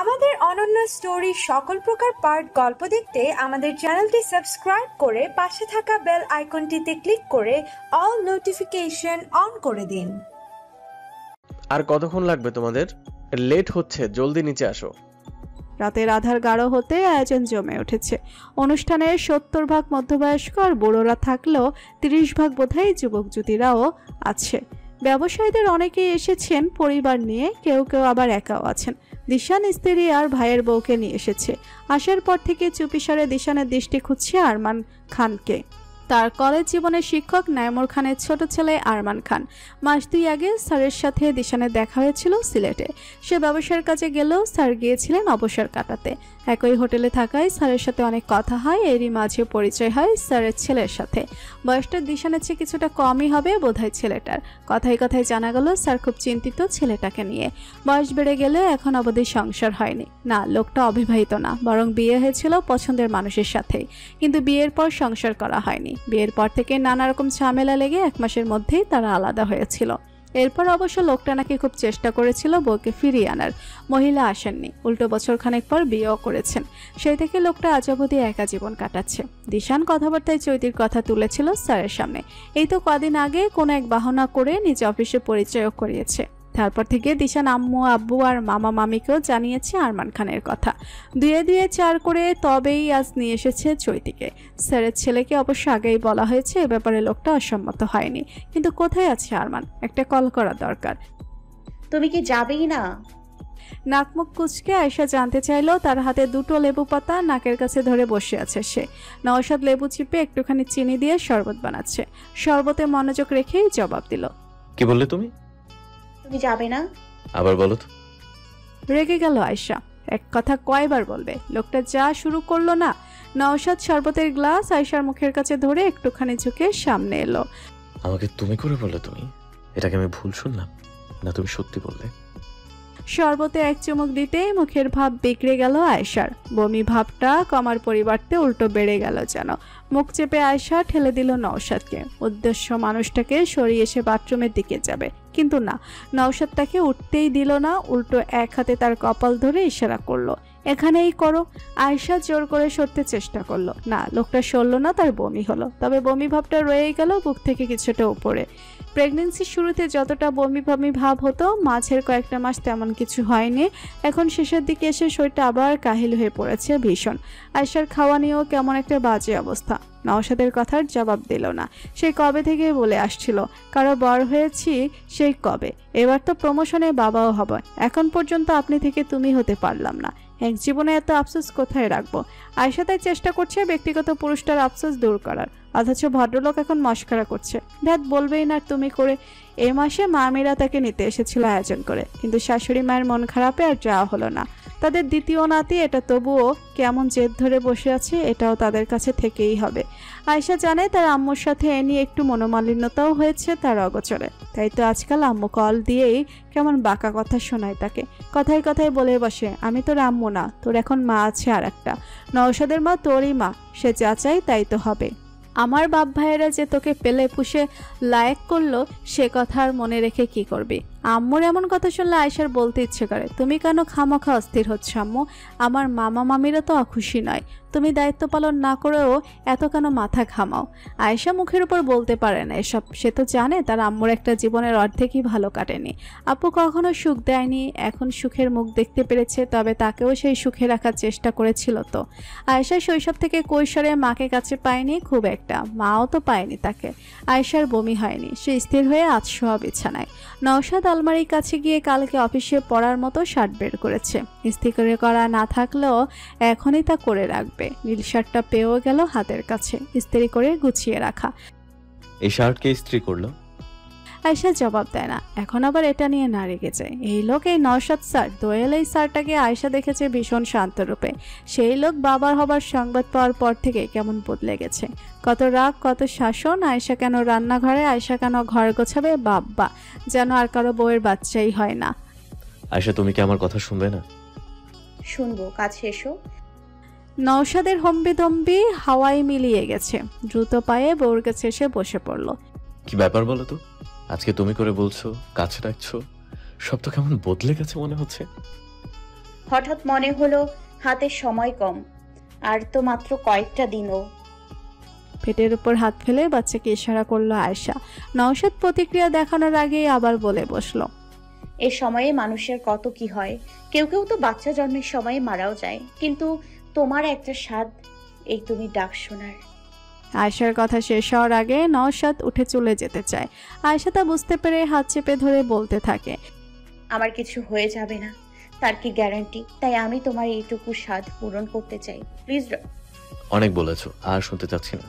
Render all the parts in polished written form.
আমাদের অনন্য স্টোরি সকল প্রকার পার্ট গল্প দেখতে আমাদের চ্যানেলটি সাবস্ক্রাইব করে পাশে থাকা বেল আইকনটিতে ক্লিক করে অল নোটিফিকেশন অন করে দিন। আর কতক্ষণ লাগবে তোমাদের? লেট হচ্ছে, জলদি নিচে আসো। রাতের আধার গাঢ় হতে আয়োজন জমে উঠেছে। অনুষ্ঠানের 70 ভাগ মধ্যবয়স্ক আর বুড়োরা থাকলেও 30 ভাগ বোধহয় যুবক যুবতীরাও আছে। ব্যবসায়ীদের অনেকেই এসেছেন পরিবার নিয়ে, কেউ কেউ আবার একাও আছেন। দিশান স্ত্রী আর ভাইয়ের বউকে নিয়ে এসেছে। আসার পর থেকে চুপিসারে দিশানের দৃষ্টি খুঁজছে আরমান খানকে। তার কলেজ জীবনের শিক্ষক নাইমুর খানের ছোট ছেলে আরমান খান। মাস 2 আগে স্যারের সাথে দিশানের দেখা হয়েছিল সিলেটে। সে ব্যবসার কাজে গেলেও স্যার গিয়েছিলেন অবসর কাটাতে। একই হোটেলে থাকায় স্যারের সাথে অনেক কথা হয়। এরই মাঝে পরিচয় হয় স্যারের ছেলের সাথে। বয়সটা দিশানের চেয়ে কিছুটা কমই হবে বোধহয় ছেলেটার। কথায় কথায় জানা গেল স্যার খুব চিন্তিত ছেলেটাকে নিয়ে। বয়স বেড়ে গেলে এখন অবধি সংসার হয়নি। না, লোকটা অবিবাহিত না, বরং বিয়ে হয়েছিল পছন্দের মানুষের সাথেই, কিন্তু বিয়ের পর সংসার করা হয়নি। বিয়ের পর থেকে নানা রকম ঝামেলা লেগে 1 মাসের মধ্যেই তারা আলাদা হয়েছিল। এরপর অবশ্য লোকটা নাকি খুব চেষ্টা করেছিল বউকে ফিরিয়ে আনার। মহিলা আসেননি, উল্টো বছর খানেক পর বিয়েও করেছেন। সেই থেকে লোকটা আজ অবধি একা জীবন কাটাচ্ছে। দিশান কথাবার্তায় চৈতির কথা তুলেছিল স্যারের সামনে। এই তো কদিন আগে কোনো এক বাহানা করে নিজ অফিসে পরিচয়ও করিয়েছে। তারপর থেকে দিশান আম্মু আব্বু আর মামা মামিকেও জানিয়েছে আরমান খানের কথা। 2 4 করে তবেই আজ নিয়ে এসেছে চৈতিকে। স্যারের ছেলেকে অবশ্য আগেই বলা হয়েছে, এ ব্যাপারে লোকটা অসম্মত হয়নি। কিন্তু কোথায় আছে আরমান? একটা কল করা দরকার। তুমি কি যাবেই না? নাকমুখ কুচকে আয়েশা জানতে চাইলো। তার হাতে 2টো লেবু পাতা নাকের কাছে ধরে বসে আছে সে। নওশাদ লেবু চিপে একটুখানি চিনি দিয়ে শরবত বানাচ্ছে। শরবতে মনোযোগ রেখেই জবাব দিল, কি বললে তুমি? তুমি যাবে না? আবার বলো তো। রেগে গেল আয়েশা। এক কথা কয়বার বলবে? লোকটা যা শুরু করলো না। নওশাদ শরবতের গ্লাস আয়েশার মুখের কাছে ধরে একটুখানি ঝুঁকে সামনে এলো। আমাকে তুমি করে বললে তুমি? এটাকে আমি ভুল শুনলাম না তুমি সত্যি বললে? শরবতে এক চুমুক দিতেই মুখের ভাব বিগড়ে গেল আয়েশার। বমি ভাবটা কমার পরিবর্তে উল্টো বেড়ে গেল যেন। মুখ চেপে আয়েশা ঠেলে দিল নওশাদকে। উদ্দেশ্য মানুষটাকে সরিয়ে এসে বাথরুমের দিকে যাবে, কিন্তু না, নওশাদ তাকে উঠতেই দিল না। উল্টো এক হাতে তার কপাল ধরে ইশারা করলো, এখানেই করো। আয়েশা জোর করে সরতে চেষ্টা করলো। না, লোকটা সরল না, তার বমি হলো। তবে বমি ভাবটা রয়েই গেল বুক থেকে কিছুটা উপরে। প্রেগনেন্সির শুরুতে যতটা বমি বমি ভাব হতো, মাঝের কয়েকটা মাস তেমন কিছু হয়নি। এখন শেষের দিকে এসে শরীরটা আবার কাহিল হয়ে পড়েছে ভীষণ। আয়েশার খাওয়া নিয়েও কেমন একটা বাজে অবস্থা। নওশাদের কথার জবাব দিল না। সে কবে থেকে বলে আসছিল কারো বড় হয়েছি সেই কবে। এবার তো প্রমোশনে বাবাও হবে। এখন পর্যন্ত আপনি থেকে তুমি হতে পারলাম না। এক জীবনে এত আফসোস কোথায় রাখবো? আয়েশা তাই চেষ্টা করছে ব্যক্তিগত পুরুষটার আফসোস দূর করার, অথচ ভদ্রলোক এখন মস্করা করছে। ধ্যাত, বলবেই না তুমি করে। এ মাসে মামিরা তাকে নিতে এসেছিল আয়োজন করে, কিন্তু শাশুড়ি মায়ের মন খারাপে আর যাওয়া হলো না। তাদের দ্বিতীয় নাতি, এটা তবুও কেমন জেদ ধরে বসে আছে, এটাও তাদের কাছে থেকেই হবে। আয়েশা জানে তার আম্মুর সাথে এ নিয়ে একটু মনোমালিন্যতাও হয়েছে তার অগোচরে। তাই তো আজকাল আম্মু কল দিয়েই কেমন বাঁকা কথা শোনায় তাকে। কথায় কথায় বলে বসে, আমি তোর আম্মু না, তোর এখন মা আছে আর একটা। নওশাদের মা তোরই মা, সে যা চাই তাই তো হবে। আমার বাপ ভাইয়েরা যে তোকে পেলে পুষে লায়েক করলো, সে কথা আর মনে রেখে কি করবি? আম্মুর এমন কথা শুনলে আয়েশার বলতে ইচ্ছে করে, তুমি কেন খামোখা অস্থির হচ্ছ আম্মু? আমার মামা মামিরা তো অখুশি নয়। তুমি দায়িত্ব পালন না করেও এত কেন মাথা ঘামাও? আয়েশা মুখের উপর বলতে পারে না এসব। সে তো জানে তার আম্মুর একটা জীবনের অর্ধেকই ভালো কাটেনি। আপু কখনো সুখ দেয়নি, এখন সুখের মুখ দেখতে পেরেছে, তবে তাকেও সেই সুখে রাখার চেষ্টা করেছিল তো। আয়েশা শৈশব থেকে কৈশোরে মাকে কাছে পায়নি খুব একটা, মাও তো পায়নি তাকে। আয়েশার বমি হয়নি, সে স্থির হয়ে আতশোয়া বিছানায়। নওশাদ আলমারির কাছে গিয়ে কালকে অফিসে পরার মতো শার্ট বের করেছে। ইস্ত্রি করা না থাকলেও এখনই তা করে রাখবে। নীল শার্টটা পেয়েও গেল হাতের কাছে, ইস্ত্রি করে গুছিয়ে রাখা। এই শার্টকে ইস্ত্রি করলো? আয়েশা জবাব দেয় না। এখন আবার এটা নিয়ে না রেগে যায়। এই লোক, এই নওশাদ স্যার। দোয়েল এই স্যারটাকে আয়েশা দেখেছে ভীষণ শান্ত রূপে। সেই লোক বাবার হবার সংবাদ পাওয়ার পর থেকে কেমন বদলে গেছে। কত রাগ, কত শাসন। আয়েশা কেন রান্নাঘরে, আয়েশা কেন ঘর গোছাবে, বাব্বা যেন আর কারো বউয়ের বাচ্চাই হয় না। আয়েশা, তুমি কি আমার কথা শুনবে না? শুনবো, কাছে এসো। নওশাদের হম্বিদম্বি হাওয়ায় মিলিয়ে গেছে। দ্রুত পায়ে বউর কাছে এসে বসে পড়ল। কি ব্যাপার বলো তো? আজকে তুমি করে বলছো, কাছে রাখছো, সব তো কেমন বদলে গেছে মনে হচ্ছে। হঠাৎ মনে হলো হাতে সময় কম, আর তো মাত্র কয়েকটা দিনও। পেটের উপর হাত ফেলে বাচ্চাকে ইশারা করলো আয়েশা। নওশাদ প্রতিক্রিয়া দেখানোর আগেই আবার বলে বসলো, এ সময়ে মানুষের কত কি হয়, কেউ কেউ তো বাচ্চা জন্মের সময়ে মারাও যায়, কিন্তু তোমার একটা স্বাদ এই তুমি ডাক শোনার। আয়েশার কথা শেষ হওয়ার আগে নওশাদ উঠে চলে যেতে চায়। আয়েশা তা বুঝতে পেরে হাত চেপে ধরে বলতে থাকে, আমার কিছু হয়ে যাবে না, তার কি গ্যারান্টি? তাই আমি তোমার এইটুকু স্বাদ পূরণ করতে চাই, প্লিজ। অনেক বলেছো, আর শুনতে চাচ্ছি না,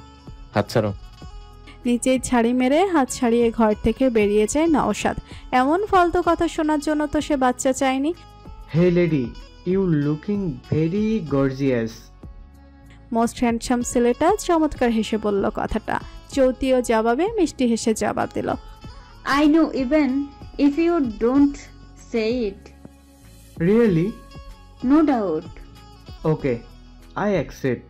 হাত ছাড়ো। নিচেই ছাড়ি মেরে হাত ছাড়িয়ে ঘর থেকে বেরিয়ে যায় নওশাদ। এমন ফালতু কথা শোনার জন্য তো সে বাচ্চা চায়নি। Hey lady, you looking very gorgeous. Most handsome ছেলেটা চমৎকার হেসে বলল কথাটা। চৌতিও জবাবে মিষ্টি হেসে জবাব দিল, I know even if you don't say it. Really? No doubt. Okay, I accept.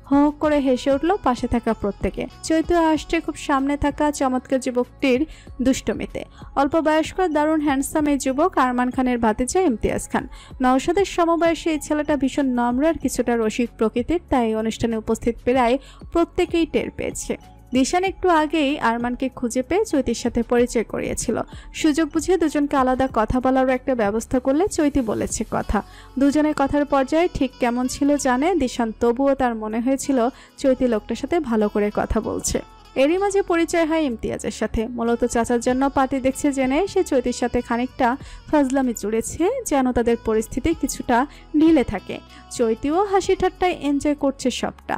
হো করে হেসে উঠল পাশে থাকা প্রত্যেকে। চৈত্র আসছে খুব সামনে থাকা চমৎকার যুবকটির দুষ্টমিতে। অল্প বয়স্ক দারুণ হ্যান্ডসাম এই যুবক আরমান খানের ভাতিজা ইমতিয়াজ খান। নওশাদের সমবয়সী এই ছেলেটা ভীষণ নম্র আর কিছুটা রসিক প্রকৃতির, তাই অনুষ্ঠানে উপস্থিত প্রায় প্রত্যেকেই টের পেয়েছে। দিশান একটু আগেই আরমানকে খুঁজে পেয়ে চৈতির সাথে পরিচয় করিয়েছিল। সুযোগ বুঝে দুজনকে আলাদা কথা বলারও একটা ব্যবস্থা করলে চৈতি বলেছে কথা। দুজনের কথার পর্যায়ে ঠিক কেমন ছিল জানে দিশান, তবুও তার মনে হয়েছিল চৈতি লোকটার সাথে ভালো করে কথা বলছে। এরই মাঝে পরিচয় হয় ইমতিয়াজের সাথে। মূলত চাচার জন্য পার্টি দেখছে জেনে সে চৈতির সাথে খানিকটা ফাজলামি জুড়েছে, যেন তাদের পরিস্থিতি কিছুটা ঢিলে থাকে। চৈতিও হাসি ঠাট্টায় এনজয় করছে সবটা।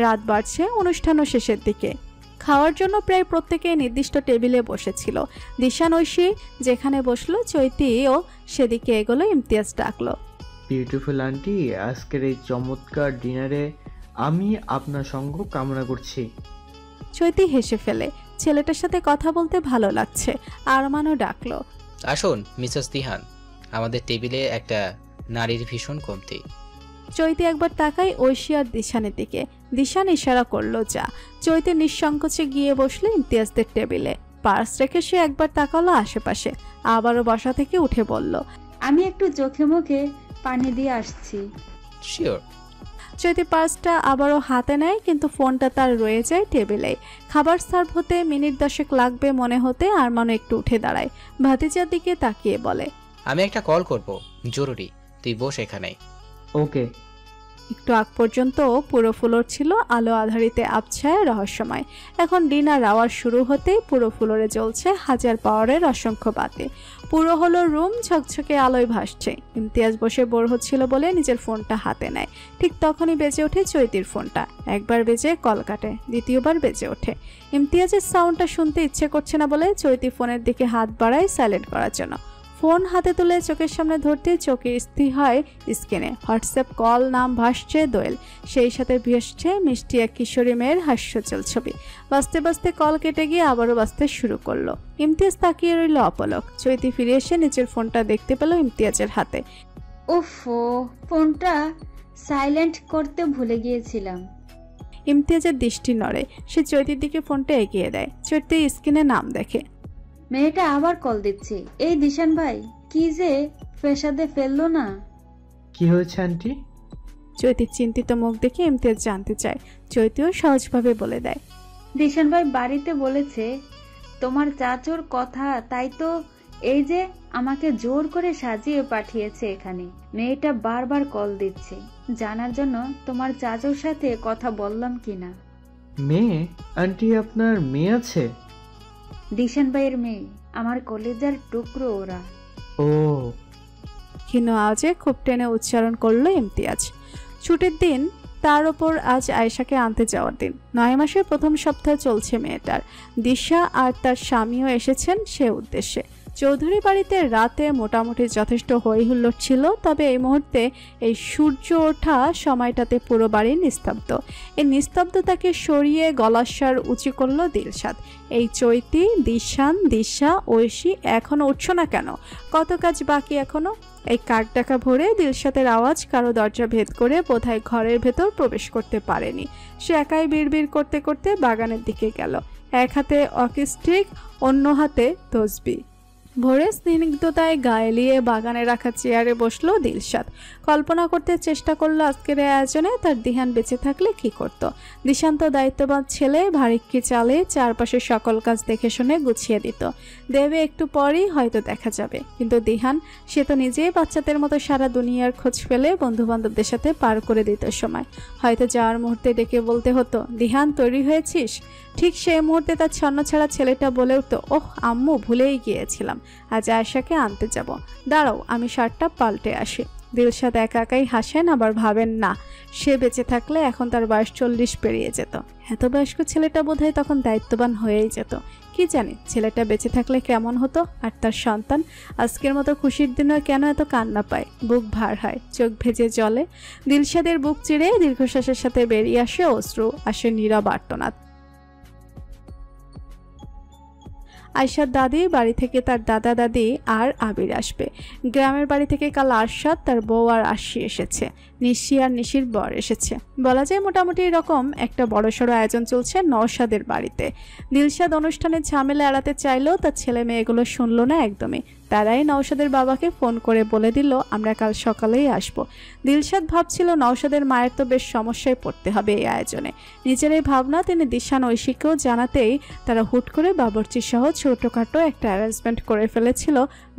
রাত বাড়ছে, অনুষ্ঠানও শেষের দিকে। খাওয়ার জন্য প্রায় প্রত্যেকে নির্দিষ্ট টেবিলে বসেছিল। দিশান ঐশী যেখানে বসলো, চৈতিও সেদিকে এগোলো। ইমতিয়াজ ডাকলো, বিউটিফুল আন্টি, আজকের এই চমৎকার ডিনারে আমি আপনার সঙ্গ কামনা করছি। চৈতি হেসে ফেলে, ছেলেটার সাথে কথা বলতে ভালো লাগছে। আরমানও ডাকলো, আসুন মিসেস দিহান, আমাদের টেবিলে একটা নারীর ভীষণ কমতি। চৈতি একবার তাকায় ঐশী আর দিশানের দিকে। দিশান ইশারা করলো যা। চৈতি নিঃসংকোচে গিয়ে বসলো ইমতিয়াজদের টেবিলে। পার্স রেখে সে একবার তাকালো আশেপাশে, আবারও বসা থেকে উঠে বলল, আমি একটু চোখে মুখে পানি দিয়ে আসছি। শিওর। চৈতি পার্সটা আবারও হাতে নেয়, কিন্তু ফোনটা তার রয়ে যায় টেবিলে। খাবার সার্ভ হতে মিনিট 10 লাগবে মনে হতে আরমানও একটু উঠে দাঁড়ায়। ভাতিজার দিকে তাকিয়ে বলে, আমি একটা কল করব, জরুরি, তুই বস এখানে। ওকে। একটু আগ পর্যন্ত পুরো ফ্লোর ছিল আলো আধারিতে আবছায় রহস্যময়। এখন ডিনার আওয়ার শুরু হতেই পুরো ফ্লোরে জ্বলছে 1000 পাওয়ারের অসংখ্য বাতি। পুরো হলো রুম ঝকঝকে আলোয় ভাসছে। ইমতিয়াজ বসে বোর হচ্ছিল বলে নিজের ফোনটা হাতে নেয়। ঠিক তখনই বেজে ওঠে চৈতির ফোনটা। একবার বেজে কল কাটে, দ্বিতীয়বার বেজে ওঠে। ইমতিয়াজের সাউন্ডটা শুনতে ইচ্ছে করছে না বলে চৈতি ফোনের দিকে হাত বাড়ায় সাইলেন্ট করার জন্য। ফোন হাতে তুলে চোখের সামনে ধরতে চোখে স্থির হয় স্ক্রিনে হোয়াটসঅ্যাপ কল, নাম ভাসছে দোয়েল, সেই সাথে ভাসছে মিষ্টি এক কিশোরী মেয়ের হাস্যজল ছবি। বাজতে বাজতে কল কেটে গিয়ে আবারও বাজতে শুরু করলো। ইমতিয়াজ তাকিয়ে রইল অপলক। চৈতি ফিরে এসে নিজের ফোনটা দেখতে পেল ইমতিয়াজের হাতে। ওফো, ফোনটা সাইলেন্ট করতে ভুলে গিয়েছিলাম। ইমতিয়াজের দৃষ্টি নড়ে। সে চৈতির দিকে ফোনটা এগিয়ে দেয়। চৈতি স্ক্রিনে নাম দেখে। মেয়েটা আবার কল দিচ্ছে। এই দিশান ভাই, কি যে ফেসাদে ফেললো না। কি হয়েছে আন্টি? চৈতির চিন্তিত মুখ দেখে ইমতিয়াজ জানতে চায়। চৈতিও সহজভাবে বলে দেয়, দিশান ভাই বাড়িতে বলেছে তোমার চাচুর কথা, তাই তো এই যে আমাকে জোর করে সাজিয়ে পাঠিয়েছে এখানে। মেয়েটা বারবার কল দিচ্ছে জানার জন্য তোমার চাচুর সাথে কথা বললাম কিনা। মেয়ে? আন্টি আপনার মেয়ে আছে? দিশান ভাইয়ের মেয়ে, আমার কলেজার টুকরো ওরা। ও। ক্ষীণ আওয়াজে খুব টেনে উচ্চারণ করলো ইমতিয়াজ। ছুটির দিন, তার ওপর আজ আয়েশাকে আনতে যাওয়ার দিন। 9 মাসের প্রথম সপ্তাহ চলছে মেয়েটার। দিশা আর তার স্বামীও এসেছেন সে উদ্দেশ্যে। চৌধুরী বাড়িতে রাতে মোটামুটি যথেষ্ট হইহুল্লোড় ছিল, তবে এই মুহূর্তে এই সূর্য ওঠা সময়টাতে পুরো বাড়ি নিস্তব্ধ। এই নিস্তব্ধতাকে সরিয়ে গলার স্বর উঁচু করলো দিলশাদ। এই চৈতি, দিশান, দিশা, ঐশী এখনো উঠছো না কেন? কত কাজ বাকি এখনো? এই কাক ডাকা ভোরে দিলশাদের আওয়াজ কারো দরজা ভেদ করে বোধহয় ঘরের ভেতর প্রবেশ করতে পারেনি। সে একাই বিড়বিড় করতে করতে বাগানের দিকে গেল। এক হাতে ওয়াকি স্টিক, অন্য হাতে তসবি। ভোরে স্নিগ্ধতায় গায়ে লিয়ে বাগানে রাখা চেয়ারে বসলো দিলশাদ। কল্পনা করতে চেষ্টা করলো আজকের আয়োজনে তার দিহান বেঁচে থাকলে কি করত। দিশান্ত দায়িত্ববান ছেলে, ভারিক্কি চালে চারপাশে সকল কাজ দেখে শুনে গুছিয়ে দিত। দেবে একটু পরই হয়তো দেখা যাবে, কিন্তু দিহান সে তো নিজেই বাচ্চাদের মতো সারা দুনিয়ার খোঁজ ফেলে বন্ধু বান্ধবদের সাথে পার করে দিত সময়। হয়তো যাওয়ার মুহূর্তে ডেকে বলতে হতো, দিহান তৈরি হয়েছিস? ঠিক সেই মুহূর্তে তার ছন্নছাড়া ছেলেটা বলে উঠতো, ওহ আম্মু, ভুলেই গিয়েছিলাম, আজ আয়েশাকে আনতে যাব, দাঁড়াও আমি শার্টটা পাল্টে আসি। দিলশাদ একা একাই হাসেন, আবার ভাবেন না সে বেঁচে থাকলে এখন তার বয়স 40 পেরিয়ে যেত। এত বয়স্ক ছেলেটা বোধহয় তখন দায়িত্ববান হয়েই যেত। কি জানি ছেলেটা বেঁচে থাকলে কেমন হতো। আর তার সন্তান আজকের মতো খুশির দিনেও কেন এত কান্না পায়, বুক ভার হয়, চোখ ভেজে জলে। দিলশাদের বুক চিরে দীর্ঘশ্বাসের সাথে বেরিয়ে আসে অশ্রু, আসে নীরব আর্তনাদ। আয়শার দাদি বাড়ি থেকে তার দাদা দাদি আর আবির আসবে। গ্রামের বাড়ি থেকে কাল আরশাদ, তার বউ আর আশি এসেছে। নিশি আর নিশির বর এসেছে। বলা যায় মোটামুটি এরকম একটা বড়সড় আয়োজন চলছে নওশাদের বাড়িতে। দিলশাদ অনুষ্ঠানের ঝামেলা এড়াতে চাইলেও তার ছেলে মেয়েগুলো শুনলো না একদমই। তারাই নওশাদের বাবাকে ফোন করে বলে দিল, আমরা কাল সকালেই আসব। দিলশাদ ভাবছিল নওশাদের মায়ের তো বেশ সমস্যায় পড়তে হবে এই আয়োজনে। নিজের এই ভাবনা তিনি দিশান ঐশীকেও জানাতেই তারা হুট করে বাবরচি সহ ছোটোখাটো একটা অ্যারেঞ্জমেন্ট করে ফেলেছিল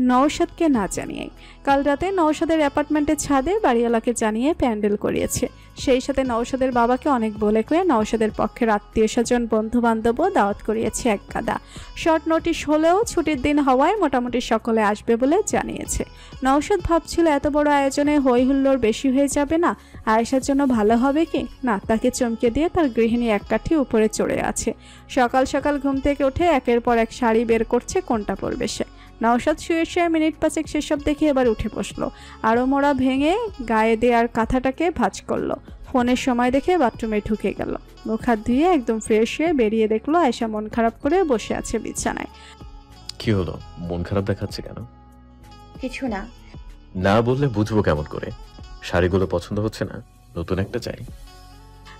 নওশাদকে না জানিয়েই। কাল রাতে নওশাদের অ্যাপার্টমেন্টের ছাদে বাড়িওয়ালাকে জানিয়ে প্যান্ডেল করিয়েছে। সেই সাথে নওশাদের বাবাকে অনেক বলে কয়ে নওশাদের পক্ষের আত্মীয় স্বজন বন্ধু বান্ধবও দাওয়াত করিয়েছে এক গাদা। শর্ট নোটিশ হলেও ছুটির দিন হওয়ায় মোটামুটি সকলে আসবে বলে জানিয়েছে। নওশাদ ভাবছিল এত বড় আয়োজনে হই হুল্লোড় বেশি হয়ে যাবে না, আয়েশার জন্য ভালো হবে কি না। তাকে চমকে দিয়ে তার গৃহিণী এক কাঠি উপরে চড়ে আছে। সকাল সকাল ঘুম থেকে উঠে একের পর এক শাড়ি বের করছে, কোনটা পরবে সে। নওশাদ শুয়ে শুয়ে মিনিট পাঁচেক সেসব দেখে এবার উঠে বসলো। আরও মোড়া ভেঙে গায়ে দেওয়ার কাঁথাটাকে ভাঁজ করলো। ফোনের সময় দেখে বাথরুমে ঢুকে গেল। মুখ হাত ধুয়ে একদম ফ্রেশ হয়ে বেরিয়ে দেখলো আয়েশা মন খারাপ করে বসে আছে বিছানায়। কি হলো, মন খারাপ দেখাচ্ছে কেন? কিছু না। না বললে বুঝবো কেমন করে? শাড়িগুলো পছন্দ হচ্ছে না, নতুন একটা চাই।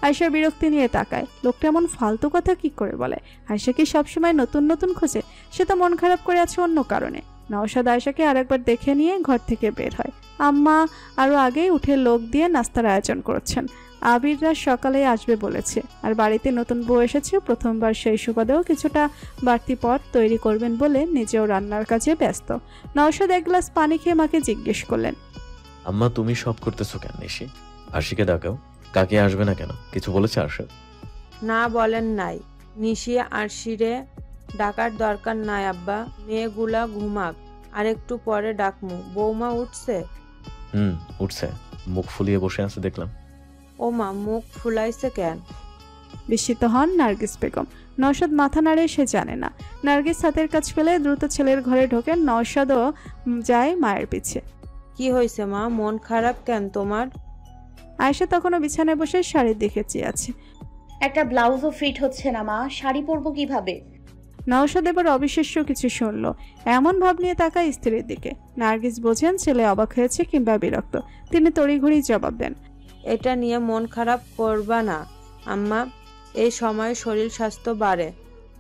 আয়েশা বিরক্তি নিয়ে তাকায়। লোকটা এমন ফালতু কথা কি করে বলে? আয়েশা কি সবসময় নতুন নতুন খোঁজে? সে তো মন খারাপ করে আছে অন্য কারণে। নওশাদ আয়েশাকে আরেকবার দেখে নিয়ে ঘর থেকে বের হয়। আম্মা আরও আগেই উঠে লোক দিয়ে নাস্তার আয়োজন করছেন। আবিররা সকালে আসবে বলেছে, আর বাড়িতে নতুন বউ এসেছে। প্রথমবার সেই সুবাদেও কিছুটা বাড়তি পথ তৈরি করবেন বলে নিজেও রান্নার কাজে ব্যস্ত। নওশাদ এক গ্লাস পানি খেয়ে মাকে জিজ্ঞেস করলেন, আম্মা তুমি সব করতেছো কেন? নিশি, আরশিকে ডাকাও। কাকে আসবে না কেন? কিছু বলেছে আরশাদ? না বলেন নাই। নিশি আরশিরে ডাকার দরকার নাই আব্বা, মেয়েগুলা ঘুমাক, আর একটু পরে ডাকমু। বৌমা উঠছে? উঠছে, মুখ ফুলিয়ে বসে আছে দেখলাম। ও মা, মুখ ফুলাইছে কেন? বিস্মিত হন নার্গিস বেগম। নওশাদ মাথা নাড়ে, সে জানে না। নার্গিস হাতের কাজ ফেলে দ্রুত ছেলের ঘরে ঢোকেন। নওশাদও যায় মায়ের পিছে। কি হয়েছে মা, মন খারাপ কেন তোমার? আয়েশা তখনও বিছানায় বসে শাড়ির দিকে চেয়ে আছে। একটা ব্লাউজও ফিট হচ্ছে না মা, শাড়ি পরবো কিভাবে? নওশাদ এবার অবিশ্বাস্য কিছু শুনল। এমন ভাব নিয়ে তাকায় স্ত্রীর দিকে। নার্গিস বোঝেন ছেলে অবাক হয়েছে কিংবা বিরক্ত। তিনি তড়িঘড়ি জবাব দেন, এটা নিয়ে মন খারাপ করবা না আম্মা, এই সময় শরীর স্বাস্থ্য বাড়ে,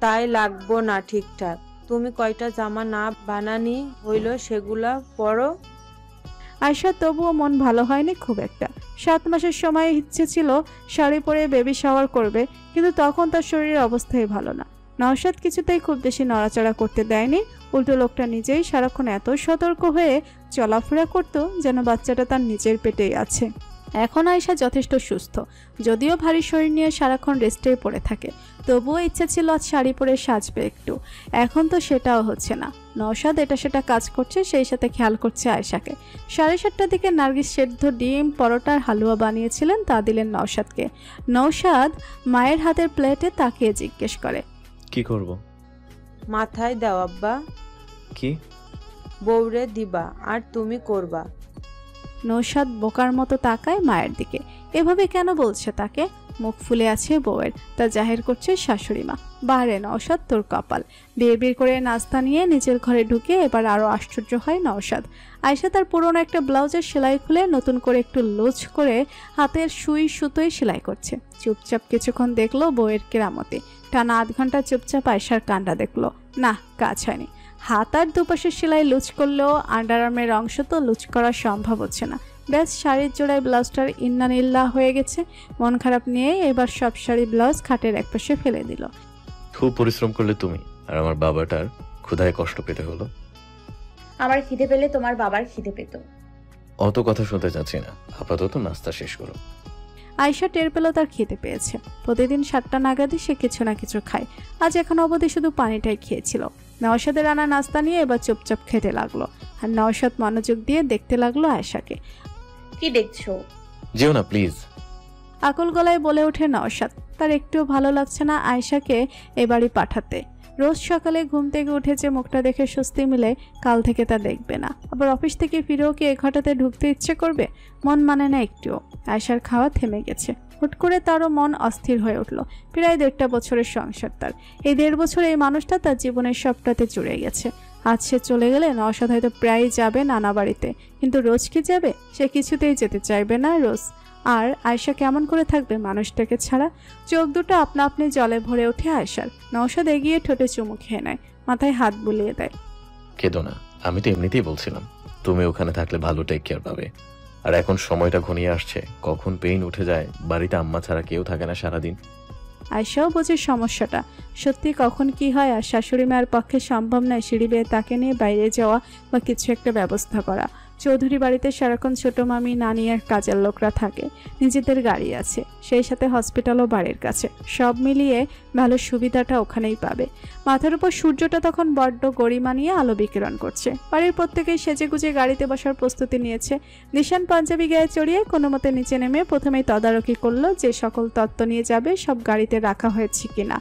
তাই লাগবো না ঠিকঠাক। তুমি কয়টা জামা না বানানি হইল সেগুলা পরো। আয়েশা তবুও মন ভালো হয়নি খুব একটা। 7 মাসের সময় ইচ্ছে ছিল শাড়ি পরে বেবি শাওয়ার করবে, কিন্তু তখন তার শরীরের অবস্থাই ভালো না। নওশাদ কিছুতেই খুব বেশি নড়াচড়া করতে দেয়নি। উল্টো লোকটা নিজেই সারাক্ষণ এত সতর্ক হয়ে চলাফেরা করতো যেন বাচ্চাটা তার নিজের পেটেই আছে। এখন আয়েশা যথেষ্ট সুস্থ, যদিও ভারী শরীর নিয়ে সারাক্ষণ রেস্টেই পড়ে থাকে। তবুও ইচ্ছা ছিল আজ শাড়ি পরে সাজবে একটু। এখন তো সেটাও হচ্ছে না। নওশাদ এটা সেটা কাজ করছে, সেই সাথে খেয়াল করছে আয়েশাকে। 7:30টার দিকে নার্গিস সেদ্ধ ডিম, পরোটার হালুয়া বানিয়েছিলেন, তা দিলেন নওশাদকে। নওশাদ মায়ের হাতের প্লেটে তাকিয়ে জিজ্ঞেস করে, কি করব? মাথায় দাও আব্বা। কি? বউরে দিবা আর তুমি করবা। নওশাদ বোকার মতো তাকায় মায়ের দিকে। এভাবে কেন বলছে তাকে? মুখ ফুলে আছে বউয়ের, তা জাহির করছে শাশুড়ি মা। বারে নওশাদ তোর কপাল। বিড়বিড় করে নাস্তা নিয়ে নিজের ঘরে ঢুকে এবার আরো আশ্চর্য হয় নওশাদ। আয়েশা তার পুরোনো একটা ব্লাউজের সেলাই খুলে নতুন করে একটু লুজ করে হাতের সুই সুতোয় সেলাই করছে। চুপচাপ কিছুক্ষণ দেখলো বউয়ের কেরামতি। টানা 8 ঘন্টা চুপচাপ আয়েশার কাণ্ডা দেখলো। না, কাজ হয়নি। হাত আর দুপাশের সেলাই লুজ করলেও আন্ডারআর্মের অংশ তো লুজ করা সম্ভব হচ্ছে না। ব্যাস শাড়ির জোড়ায় ব্লাউজটার ইন্নানিল্লাহ হয়ে গেছে। মন খারাপ নিয়ে এবার সব শাড়ি ব্লাউজ খাটের একপাশে ফেলে দিল। খুব পরিশ্রম করলে তুমি, আর আমার বাবাটার ক্ষুধায় কষ্ট পেতে হলো। আমার খিদে পেলে তোমার বাবার খিদে পেত। অত কথা শুনতে চাচ্ছি না, আপাতত নাস্তা শেষ করো। আয়েশা টের পেল তার খেতে পেয়েছে। প্রতিদিন 7টা নাগাদই সে কিছু না কিছু খায়। আজ এখন অবধি শুধু পানিটাই খেয়েছিল। নওশাদের আনা নাস্তা নিয়ে এবার চুপচাপ খেতে লাগলো, আর নওশাদ মনোযোগ দিয়ে দেখতে লাগলো আয়েশাকে। কি দেখছো? যেও না প্লিজ। আকুল গলায় বলে ওঠে নওশাদ। তার একটুও ভালো লাগছে না আয়েশাকে এ বাড়ি পাঠাতে। রোজ সকালে ঘুম থেকে উঠেছে, মুখটা দেখে স্বস্তি মিলে কাল থেকে তা দেখবে না। আবার অফিস থেকে ফিরেও কি এ ঘটাতে ঢুকতে ইচ্ছে করবে? মন মানে না একটুও। আয়েশার খাওয়া থেমে গেছে। হুট করে তারও মন অস্থির হয়ে উঠল। প্রায় 1.5 বছরের সংসার তার। এই 1.5 বছরে এই মানুষটা তার জীবনের সবটাতে জুড়ে গেছে। আজ সে চলে গেলে নওশাদ হয়তো প্রায় যাবে নানা বাড়িতে, কিন্তু রোজ কি যাবে? সে কিছুতেই যেতে চাইবে না রোজ। আর আয়েশা কেমন করে থাকবে মানুষটাকে ছাড়া? চোখ দুটো আপনা আপনি জলে ভরে ওঠে আয়েশার। নওশাদ এগিয়ে ঠোঁটে চুমু খেয়ে নেয়, মাথায় হাত বুলিয়ে দেয়। কেঁদো না, আমি তো এমনিতেই বলছিলাম তুমি ওখানে থাকলে ভালো টেক কেয়ার পাবে। আর এখন সময়টা ঘনিয়ে আসছে, কখন পেইন উঠে যায়। বাড়িতে আম্মা ছাড়া কেউ থাকে না সারাদিন। আয়েশাও বোঝে সমস্যাটা। সত্যি কখন কি হয়, আর শাশুড়ি মায়ের পক্ষে সম্ভব নয় সিঁড়ি বেয়ে তাকে নিয়ে বাইরে যাওয়া বা কিছু একটা ব্যবস্থা করা। চৌধুরী বাড়িতে সারাক্ষণ ছোট মামি, নানি আর কাজের লোকরা থাকে। নিজেদের গাড়ি আছে, সেই সাথে হসপিটালও বাড়ির কাছে। সব মিলিয়ে ভালো সুবিধাটা ওখানেই পাবে। মাথার উপর সূর্যটা তখন বড্ড গরিমা নিয়ে আলো বিকিরণ করছে। বাড়ির প্রত্যেকেই সেজে গুজে গাড়িতে বসার প্রস্তুতি নিয়েছে। দিশান পাঞ্জাবি গায়ে চড়িয়ে কোনো মতে নিচে নেমে প্রথমেই তদারকি করলো যে সকল তত্ত্ব নিয়ে যাবে সব গাড়িতে রাখা হয়েছে কিনা।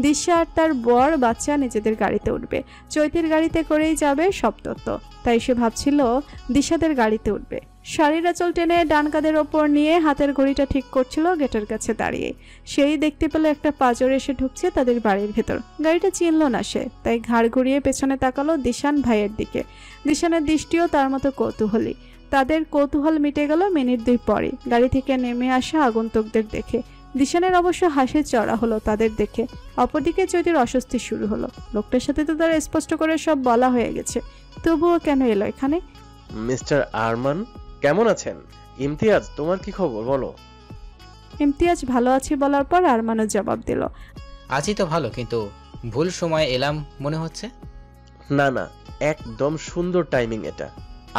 দিশা আর তার বর বাচ্চা নিজেদের গাড়িতে উঠবে। চৈতির গাড়িতে করেই যাবে সব তত্ত্ব। তাই সে ভাবছিল দিশাদের গাড়িতে উঠবে। শাড়ির আঁচল টেনে ডান কাঁধের ওপর নিয়ে হাতের ঘড়িটা ঠিক করছিল গেটের কাছে দাঁড়িয়ে। সেই দেখতে পেল একটা পাজর এসে ঢুকছে তাদের বাড়ির ভেতর। গাড়িটা চিনল না সে, তাই ঘাড় ঘুরিয়ে পেছনে তাকালো দিশান ভাইয়ের দিকে। দিশানের দৃষ্টিও তার মতো কৌতূহলী। তাদের কৌতূহল মিটে গেল মিনিট 2 পরে গাড়ি থেকে নেমে আসা আগন্তুকদের দেখে। দিশানের অবশ্য হাসি চড়া হলো তাদের দেখে। অপরদিকে চৈতির অস্বস্তি শুরু হলো। লোকটার সাথে তো তারা স্পষ্ট করে সব বলা হয়ে গেছে, তবুও কেন এলো এখানে? মিস্টার আরমান কেমন আছেন? ইমতিয়াজ তোমার কি খবর বলো? ইমতিয়াজ ভালো আছি বলার পর আরমানও জবাব দিল, আছি তো ভালো, কিন্তু ভুল সময় এলাম মনে হচ্ছে। না না, একদম সুন্দর টাইমিং এটা।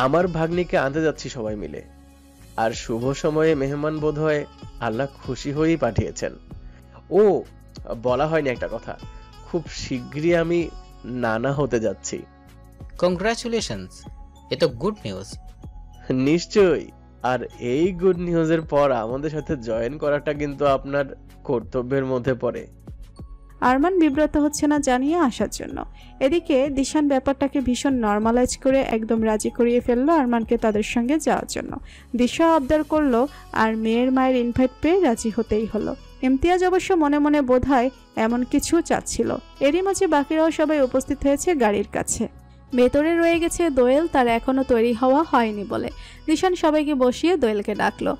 আমার ভাগ্নিকে আনতে যাচ্ছি সবাই মিলে। আর শুভ সময়ে মেহমান বোধ হয় আল্লাহ খুশি হয়েই পাঠিয়েছেন। ও বলা হয়নি একটা কথা, খুব শীঘ্রই আমি নানা হতে যাচ্ছি। কংগ্রাচুলেশনস, এ তো গুড নিউজ। নিশ্চয়ই। আর এই গুড নিউজের পর আমাদের সাথে জয়েন করাটা কিন্তু আপনার কর্তব্যের মধ্যে পড়ে। আরমান বিব্রত হচ্ছে না জানিয়ে আসার জন্য। এদিকে দিশান ব্যাপারটাকে ভীষণ নর্মালাইজ করে একদম রাজি করিয়ে ফেললো আরমানকে তাদের সঙ্গে যাওয়ার জন্য। দিশা আবদার করলো আর মেয়ের মায়ের ইনভাইট পেয়ে রাজি হতেই হলো। ইমতিয়াজ অবশ্য মনে মনে বোধহয় এমন কিছু চাচ্ছিল। এরই মাঝে বাকিরাও সবাই উপস্থিত হয়েছে গাড়ির কাছে। ভেতরে রয়ে গেছে দোয়েল, তার এখনো তৈরি হওয়া হয়নি বলে। দিশান সবাইকে বসিয়ে দোয়েলকে ডাকলো,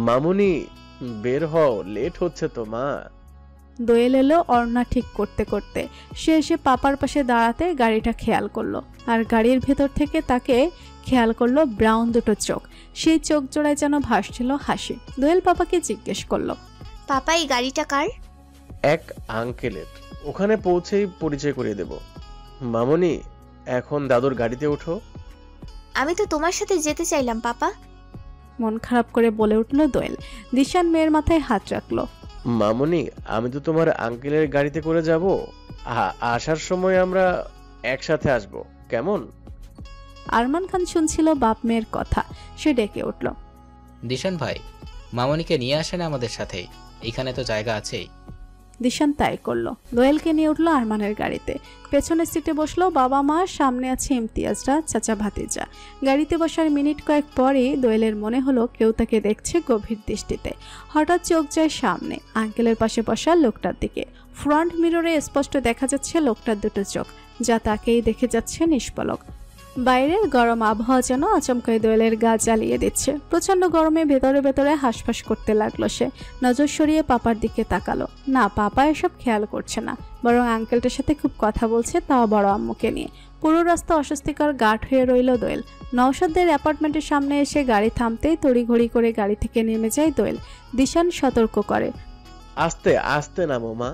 মামুনি বের হও, লেট হচ্ছে তো মা। দোয়েল এলো অর্ণা ঠিক করতে করতে। সে এসে পাপার পাশে দাঁড়াতে গাড়িটা খেয়াল করলো, আর গাড়ির ভেতর থেকে তাকে খেয়াল করলো ব্রাউন দুটো চোখ। সেই চোখ জোড়ায় যেন ভাসছিল হাসি। দোয়েল পাপাকে জিজ্ঞেস করলো, পাপা এই গাড়িটা কার? এক আঙ্কেলের। ওখানে পৌঁছেই পরিচয় করিয়ে দেব। মামুনি এখন দাদুর গাড়িতে ওঠো। আমি তো তোমার সাথে যেতে চাইলাম পাপা। মন খারাপ করে বলে উঠলো দোয়েল। দিশান মেয়ের মাথায় হাত রাখলো, মামুনি আমি তো তোমার আঙ্কেলের গাড়িতে করে যাব। আসার সময় আমরা একসাথে আসব, কেমন? আরমান খান শুনছিল বাপ মেয়ের কথা। সে ডেকে উঠল, দিশান ভাই, মামনিকে নিয়ে আসেন আমাদের সাথেই, এখানে তো জায়গা আছেই। দিশান তাই করলো। দোয়েলকে নিয়ে উঠলো আরমানের গাড়িতে। পেছনের সিটে বসলো বাবা মা, সামনে আছে ইমতিয়াজরা, চাচা ভাতিজা। গাড়িতে বসার মিনিট কয়েক পরেই দোয়েলের মনে হলো কেউ তাকে দেখছে গভীর দৃষ্টিতে। হঠাৎ চোখ যায় সামনে আঙ্কেলের পাশে বসা লোকটার দিকে। ফ্রন্ট মিররে স্পষ্ট দেখা যাচ্ছে লোকটার দুটো চোখ, যা তাকেই দেখে যাচ্ছে নিষ্পলক। বাইরের গরম আবহাওয়া যেন আচমকাই দোয়েলের গা জ্বালিয়ে দিচ্ছে। প্রচন্ড গরমে ভেতরে ভেতরে হাঁসফাঁস করতে লাগলো সে। নজর সরিয়ে পাপার দিকে তাকালো। না, পাপা এসব খেয়াল করছে না, বরং আঙ্কেলটার সাথে খুব কথা বলছে, তাও বড় আম্মুকে নিয়ে। পুরো রাস্তা অস্বস্তিকর গাঢ় হয়ে রইল দোয়েল। নওশাদদের অ্যাপার্টমেন্টের সামনে এসে গাড়ি থামতেই তড়িঘড়ি করে গাড়ি থেকে নেমে যায় দোয়েল। দিশান সতর্ক করে, আস্তে আস্তে নামো মা।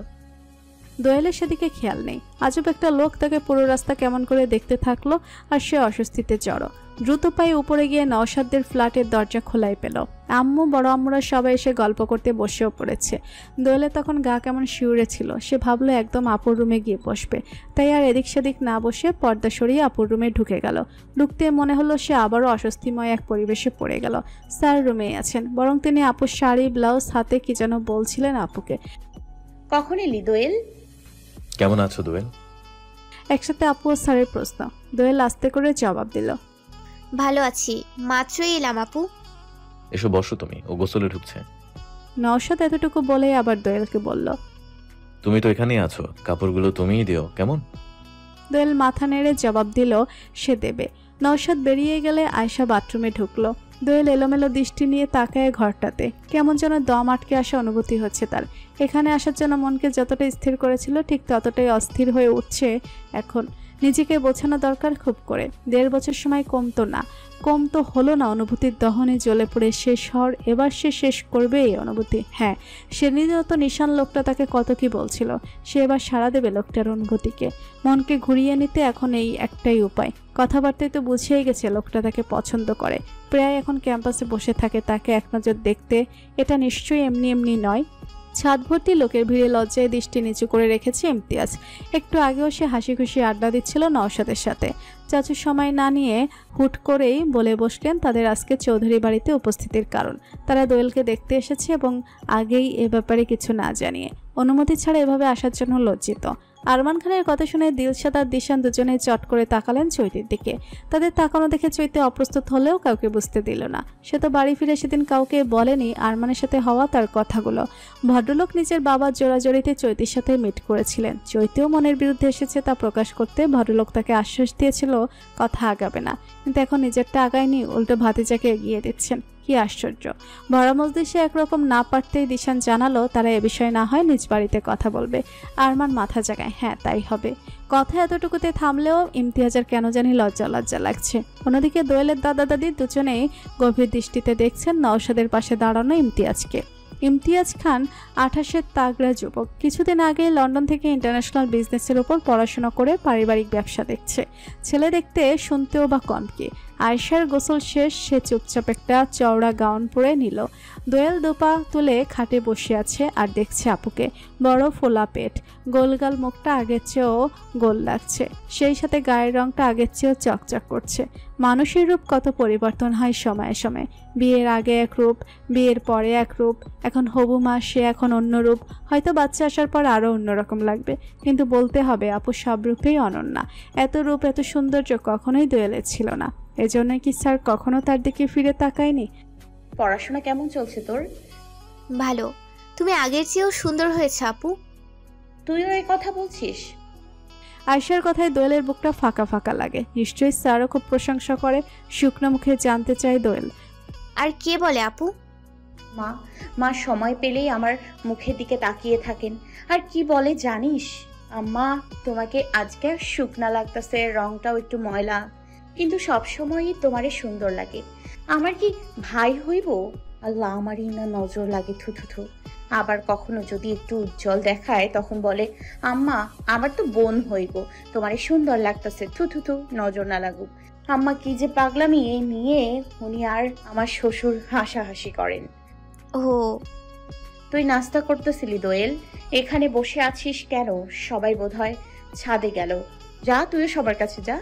দোয়েলের সেদিকে খেয়াল নেই। আজব একটা লোক তাকে পুরো রাস্তা কেমন করে দেখতে থাকলো, আর সে অস্বস্তিতে জড়ো। দ্রুত পায়ে উপরে গিয়ে নওশাদদের ফ্ল্যাটের দরজা খোলাই পেল। আম্মু, বড় আম্মুরা সবাই এসে গল্প করতে বসেও পড়েছে। দোয়েলে তখন গা কেমন শিউরে ছিল। সে ভাবলো একদম আপুর রুমে গিয়ে বসবে, তাই আর এদিক সেদিক না বসে পর্দা সরিয়ে আপুর রুমে ঢুকে গেল। ঢুকতে মনে হলো সে আবারও অস্বস্তিময় এক পরিবেশে পড়ে গেল। স্যার রুমেই আছেন, বরং তিনি আপুর শাড়ি ব্লাউজ হাতে কি যেন বলছিলেন আপুকে। কখন এলি দোয়েল? কেমন আছো দোয়েল? একসাথে আপু ও স্যারের প্রশ্ন। দোয়েল আস্তে করে জবাব দিল, ভালো আছি, মাত্রই এলাম আপু। এসো বসো তুমি, ও গোসলে ঢুকছে। নওশাদ এতটুকু বলেই আবার দোয়েলকে বলল, তুমি তো এখানেই আছো, কাপড়গুলো তুমিই দিও কেমন? দোয়েল মাথা নেড়ে জবাব দিল সে দেবে। নওশাদ বেরিয়ে গেলে আয়শা বাথরুমে ঢুকলো। দোয়েল এলোমেলো দৃষ্টি নিয়ে তাকায় ঘরটাতে। কেমন যেন দম আটকে আসা অনুভূতি হচ্ছে তার। এখানে আসার জন্য মনকে যতটা স্থির করেছিল ঠিক ততটাই অস্থির হয়ে উঠছে এখন। নিজেকে বোঝানো দরকার খুব করে। 1.5 বছর সময় কমতো হলো না অনুভূতির দহনে জ্বলে পড়ে শেষ হওয়ার। এবার সে শেষ করবে এই অনুভূতি। হ্যাঁ, সেদিনও তো নিশান লোকটা তাকে কত কি বলছিল। সে এবার সাড়া দেবে লোকটার অনুভূতিকে। মনকে ঘুরিয়ে নিতে এখন এই একটাই উপায়। কথাবার্তায় তো বুঝিয়ে গেছে লোকটা তাকে পছন্দ করে। প্রায় এখন ক্যাম্পাসে বসে থাকে তাকে এক নজর দেখতে। এটা নিশ্চয়ই এমনি এমনি নয়। ছাদ ভর্তি লোকের ভিড়ে লজ্জায় দৃষ্টি নিচু করে রেখেছে ইমতিয়াজ। একটু আগেও সে হাসি খুশি আড্ডা দিচ্ছিল নওশাদের সাথে। চাচু সময় না নিয়ে হুট করেই বলে বসলেন তাদের আজকে চৌধুরী বাড়িতে উপস্থিতির কারণ। তারা দোয়েলকে দেখতে এসেছে এবং আগেই এ ব্যাপারে কিছু না জানিয়ে। অনুমতি ছাড়া এভাবে আসার জন্য লজ্জিত। আরমান খানের কথা শুনে দিলশাদ আর দিশান দুজনেই চট করে তাকালেন চৈতির দিকে। তাদের তাকানো দেখে চৈতি অপ্রস্তুত হলেও কাউকে বুঝতে দিল না। সে তো বাড়ি ফিরে সেদিন কাউকে বলেনি আরমানের সাথে হওয়া তার কথাগুলো। ভদ্রলোক নিজের বাবার জোড়াজড়িতে চৈতির সাথে মিট করেছিলেন। চৈতিও মনের বিরুদ্ধে এসেছে তা প্রকাশ করতে ভদ্রলোক তাকে আশ্বাস দিয়েছিল কথা আগাবে না, কিন্তু এখন নিজেরটা আগায়নি, উল্টো ভাতিজাকে এগিয়ে দিচ্ছেন। কি আশ্চর্য! ভরা মজলিসে একরকম না পারতেই দিশান জানালো তারা এ বিষয়ে না হয় নিজ বাড়িতে কথা বলবে। আরমান মাথা জাগায়, হ্যাঁ তাই হবে। কথা এতটুকুতে থামলেও ইমতিয়াজের কেন জানি লজ্জা লজ্জা লাগছে। অন্যদিকে দোয়েলের দাদা দাদি দুজনেই গভীর দৃষ্টিতে দেখছেন নওশাদের পাশে দাঁড়ানো ইমতিয়াজকে। ইমতিয়াজ খান 28-এর তাগড়া যুবক। কিছুদিন আগে লন্ডন থেকে ইন্টারন্যাশনাল বিজনেসের উপর পড়াশোনা করে পারিবারিক ব্যবসা দেখছে। ছেলে দেখতে শুনতেও বা কম কি। আয়শার গোসল শেষ, সে চুপচাপ একটা চওড়া গাউন পরে নিল। দোয়েল দুপা তুলে খাটে বসে আছে আর দেখছে আপুকে। বড় ফোলা পেট, গোলগাল মুখটা আগের চেয়েও গোল লাগছে, সেই সাথে গায়ের রংটা আগের চেয়েও চকচক করছে। মানুষের রূপ কত পরিবর্তন হয় সময়ে সময়ে। বিয়ের আগে এক রূপ, বিয়ের পরে এক রূপ, এখন হবু মা, সে এখন অন্য রূপ। হয়তো বাচ্চা আসার পর আরও অন্যরকম লাগবে, কিন্তু বলতে হবে আপু সব রূপেই অনন্যা। এত রূপ এত সৌন্দর্য কখনোই দোয়েলের ছিল না। এজন্য কি স্যার কখনো তার দিকে ফিরে তাকায়নি? পড়াশোনা কেমন চলছে তোর? ভালো, তুমি আগের চেয়েও সুন্দর হয়েছে আপু। তুইও এই কথা বলছিস? আয়শার কথায় দোয়েলের বুকটা ফাঁকা ফাঁকা লাগে। নিশ্চয়ই স্যারও খুব প্রশংসা করে। শুকনো মুখে জানতে চায় দোয়েল, আর কে বলে আপু? মা সময় পেলেই আমার মুখের দিকে তাকিয়ে থাকেন। আর কি বলে জানিস আম্মা, তোমাকে আজকে শুকনা লাগতেছে, রংটাও একটু ময়লা, কিন্তু সব সময়ই তোমারে সুন্দর লাগে। আমার কি ভাই হইব? আল্লাহ, আমারই না নজর লাগে, থু থু থু। আবার কখনো যদি একটু উজ্জ্বল দেখায় তখন বলে আম্মা আমার তো বোন হইব, তোমারে সুন্দর লাগতেছে, থু থু থু, নজর না লাগুক। আম্মা কি যে পাগলামি এই নিয়ে। উনি আর আমার শ্বশুর হাসাহাসি করেন। ও, তুই নাস্তা করতেছিলি দোয়েল, এখানে বসে আছিস কেন? সবাই বোধহয় ছাদে গেল, যা তুইও সবার কাছে যা।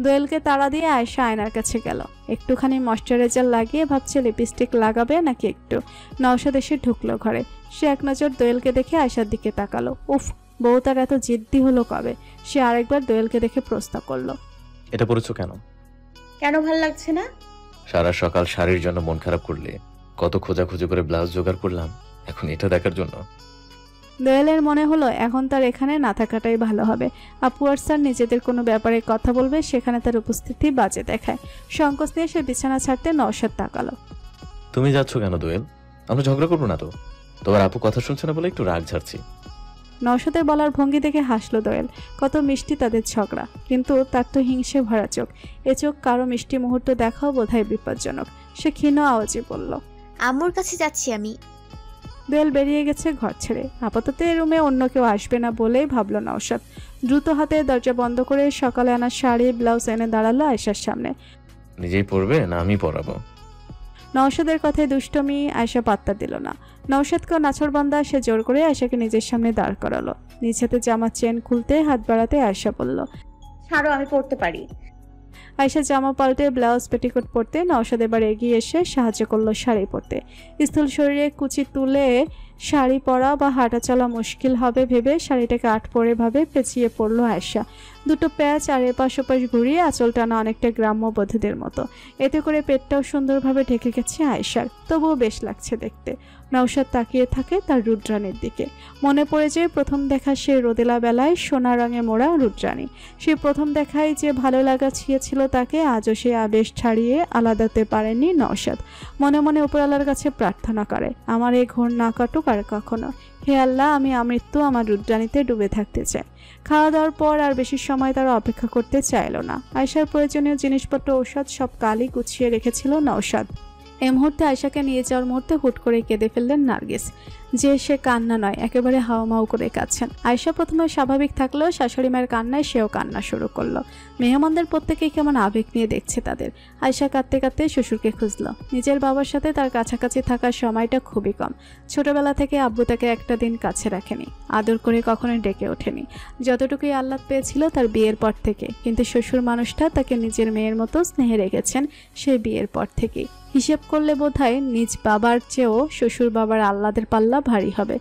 দোয়েলকে তাড়া দিয়ে আয়শা আয়নার কাছে গেল। একটুখানি ময়শ্চারাইজার লাগিয়ে ভাবছে লিপস্টিক লাগাবে নাকি একটু। নওশাদ এসে ঢুকলো ঘরে। সে এক নজর দোয়েলকে দেখে আয়শার দিকে তাকালো। উফ, বউ তার এত জিদ্দি হলো কবে? সে আরেকবার দোয়েলকে দেখে প্রশ্ন করলো, এটা পরেছো কেন? কেন ভাল লাগছে না? সারা সকাল শাড়ির জন্য মন খারাপ করলে, কত খোঁজাখুঁজি করে ব্লাউজ জোগাড় করলাম, এখন এটা দেখার জন্য? দোয়েলের মনে হলো এখন তার এখানে না থাকাটাই ভালো হবে। আপু আর স্যার নিজেদের কোনো ব্যাপারে কথা বলবে, সেখানে তার উপস্থিতি বাজে দেখায়। সংকোচ নিয়ে সে বিছানা ছাড়তে নওশাদ তাকালো। তুমি যাচ্ছ কেন দোয়েল? আমরা ঝগড়া করবো না তো? তোমার আপু কথা শুনছে না বলে একটু রাগ ঝাড়ছি। নওশাদের বলার ভঙ্গি দেখে হাসলো দোয়েল। কত মিষ্টি তাদের ঝগড়া, কিন্তু তার তো হিংসে ভরা চোখ। এ চোখ কারো মিষ্টি মুহূর্ত দেখাও বোধহয় বিপজ্জনক। সে ক্ষীণ আওয়াজে বলল, আম্মুর কাছে যাচ্ছি আমি। দোয়েল বেরিয়ে গেছে ঘর ছেড়ে। আপাতত এই রুমে অন্য কেউ আসবে না বলেই ভাবলো নওশাদ। দ্রুত হাতে দরজা বন্ধ করে সকালে আনা শাড়ি ব্লাউজ এনে দাঁড়ালো আয়েশার সামনে। নিজেই পড়বে না আমি পড়াবো? নওশাদের কথায় দুষ্টমি আয়েশা পাত্তা দিল না। নওশাদকে নাছরবান্দা সে জোর করে আয়েশাকে নিজের সামনে দাঁড় করালো। নিজ হাতে জামার চেন খুলতে হাত বাড়াতে আয়েশা বলল, ছাড়ো, আমি পড়তে পারি। আয়েশা জামা পাল্টে ব্লাউজ পেটিকোট পরতে নওশাদ এবার এগিয়ে এসে সাহায্য করলো শাড়ি পরতে। স্থূল শরীরে কুচি তুলে শাড়ি পরা বা হাঁটা চলা মুশকিল হবে ভেবে শাড়িটাকে আট পরে ভাবে পেঁচিয়ে পড়লো আয়েশা। দুটো প্যাচ আর এপাশ ওপাশ ঘুরিয়ে আঁচল টানা অনেকটা গ্রাম্য বধূদের মতো। এতে করে পেটটাও সুন্দরভাবে ঢেকে গেছে আয়েশার, তবুও বেশ লাগছে দেখতে। নওশাদ তাকিয়ে থাকে তার রুদ্রাণীর দিকে। মনে পড়ে যে প্রথম দেখা সে রোদেলা বেলায় সোনা রঙে মোড়া রুদ্রাণী। সে প্রথম দেখায় যে ভালো লাগা ছিয়েছিল তাকে, আজও সে আবেশ ছাড়িয়ে আলাদাতে পারেনি নওশাদ। মনে মনে উপরওয়ালার কাছে প্রার্থনা করে, আমার এই ঘোর না কাটুক আর কখনো। হে আল্লাহ, আমি আমৃত্যু আমার রুদ্রাণীতে ডুবে থাকতে চাই। খাওয়া দাওয়ার পর আর বেশি সময় তারা অপেক্ষা করতে চাইল না। আয়েশার প্রয়োজনীয় জিনিসপত্র ঔষধ সব কালই গুছিয়ে রেখেছিল নওশাদ। এই মুহূর্তে আয়েশাকে নিয়ে যাওয়ার মুহূর্তে হুট করে কেঁদে ফেললেন নার্গিস। যে সে কান্না নয়, একেবারে হাওমাও করে কাঁদছেন। আয়েশা প্রথমে স্বাভাবিক থাকলেও শাশুড়ি মায়ের কান্নায় সেও কান্না শুরু করলো। মেহমানদের প্রত্যেকেই কেমন আবেগ নিয়ে দেখছে তাদের। আয়েশা কাঁদতে কাঁদতে শ্বশুরকে খুঁজলো। নিজের বাবার সাথে তার কাছাকাছি থাকার সময়টা খুবই কম। ছোটবেলা থেকে আব্বু তাকে একটা দিন কাছে রাখেনি, আদর করে কখনোই ডেকে ওঠেনি। যতটুকুই আহ্লাদ পেয়েছিল তার বিয়ের পর থেকে, কিন্তু শ্বশুর মানুষটা তাকে নিজের মেয়ের মতো স্নেহে রেখেছেন সেই বিয়ের পর থেকেই। হিসেব করলে বোধহয় নিজ বাবার চেয়েও শ্বশুর বাবার আহ্লাদের পাল্লা ভারী হবে।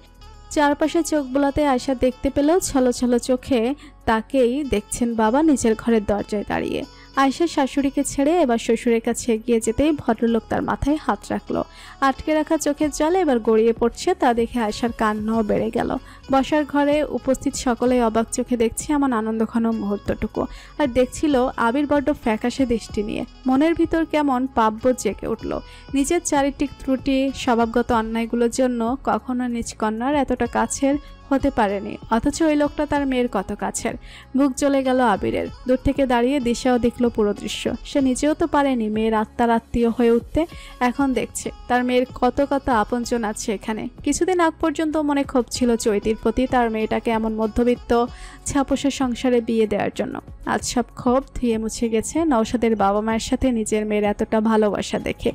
চারপাশে চোখ বোলাতে আয়েশা দেখতে পেল ছলো ছলো চোখে তাকেই দেখছেন বাবা নিজের ঘরের দরজায় দাঁড়িয়ে। আয়েশা শাশুড়িকে ছেড়ে এবার শ্বশুরের কাছে এগিয়ে যেতেই ভদ্রলোক তার মাথায় হাত রাখলো। আটকে রাখা চোখের জলে এবার গড়িয়ে পড়ছে, তা দেখে আয়েশার কান্নাও বেড়ে গেল। বসার ঘরে উপস্থিত সকলেই অবাক চোখে দেখছে এমন আনন্দঘন মুহূর্তটুকু, আর দেখছিল আবির বড্ড ফ্যাকাশে দৃষ্টি নিয়ে। মনের ভিতর কেমন পাপবোধ জেগে উঠল। নিজের চারিত্রিক ত্রুটি, স্বভাবগত অন্যায়গুলোর জন্য কখনো নিজ কন্যার এতটা কাছের হতে পারেনি, অথচ ওই লোকটা তার মেয়ের কত কাছের। বুক জ্বলে গেল আবিরের। দূর থেকে দাঁড়িয়ে দিশাও দেখলো পুরো দৃশ্য। সে নিজেও তো পারেনি মেয়ের আত্মার আত্মীয় হয়ে উঠতে, এখন দেখছে তার মেয়ের কত কত আপনজন আছে এখানে। কিছুদিন আগ পর্যন্ত মনে ক্ষোভ ছিল চৈতির প্রতি, তার মেয়েটাকে এমন মধ্যবিত্ত ছাপোষা সংসারে বিয়ে দেওয়ার জন্য। আজ সব ক্ষোভ ধুয়ে মুছে গেছে নওশাদের বাবা মায়ের সাথে নিজের মেয়ের এতটা ভালোবাসা দেখে।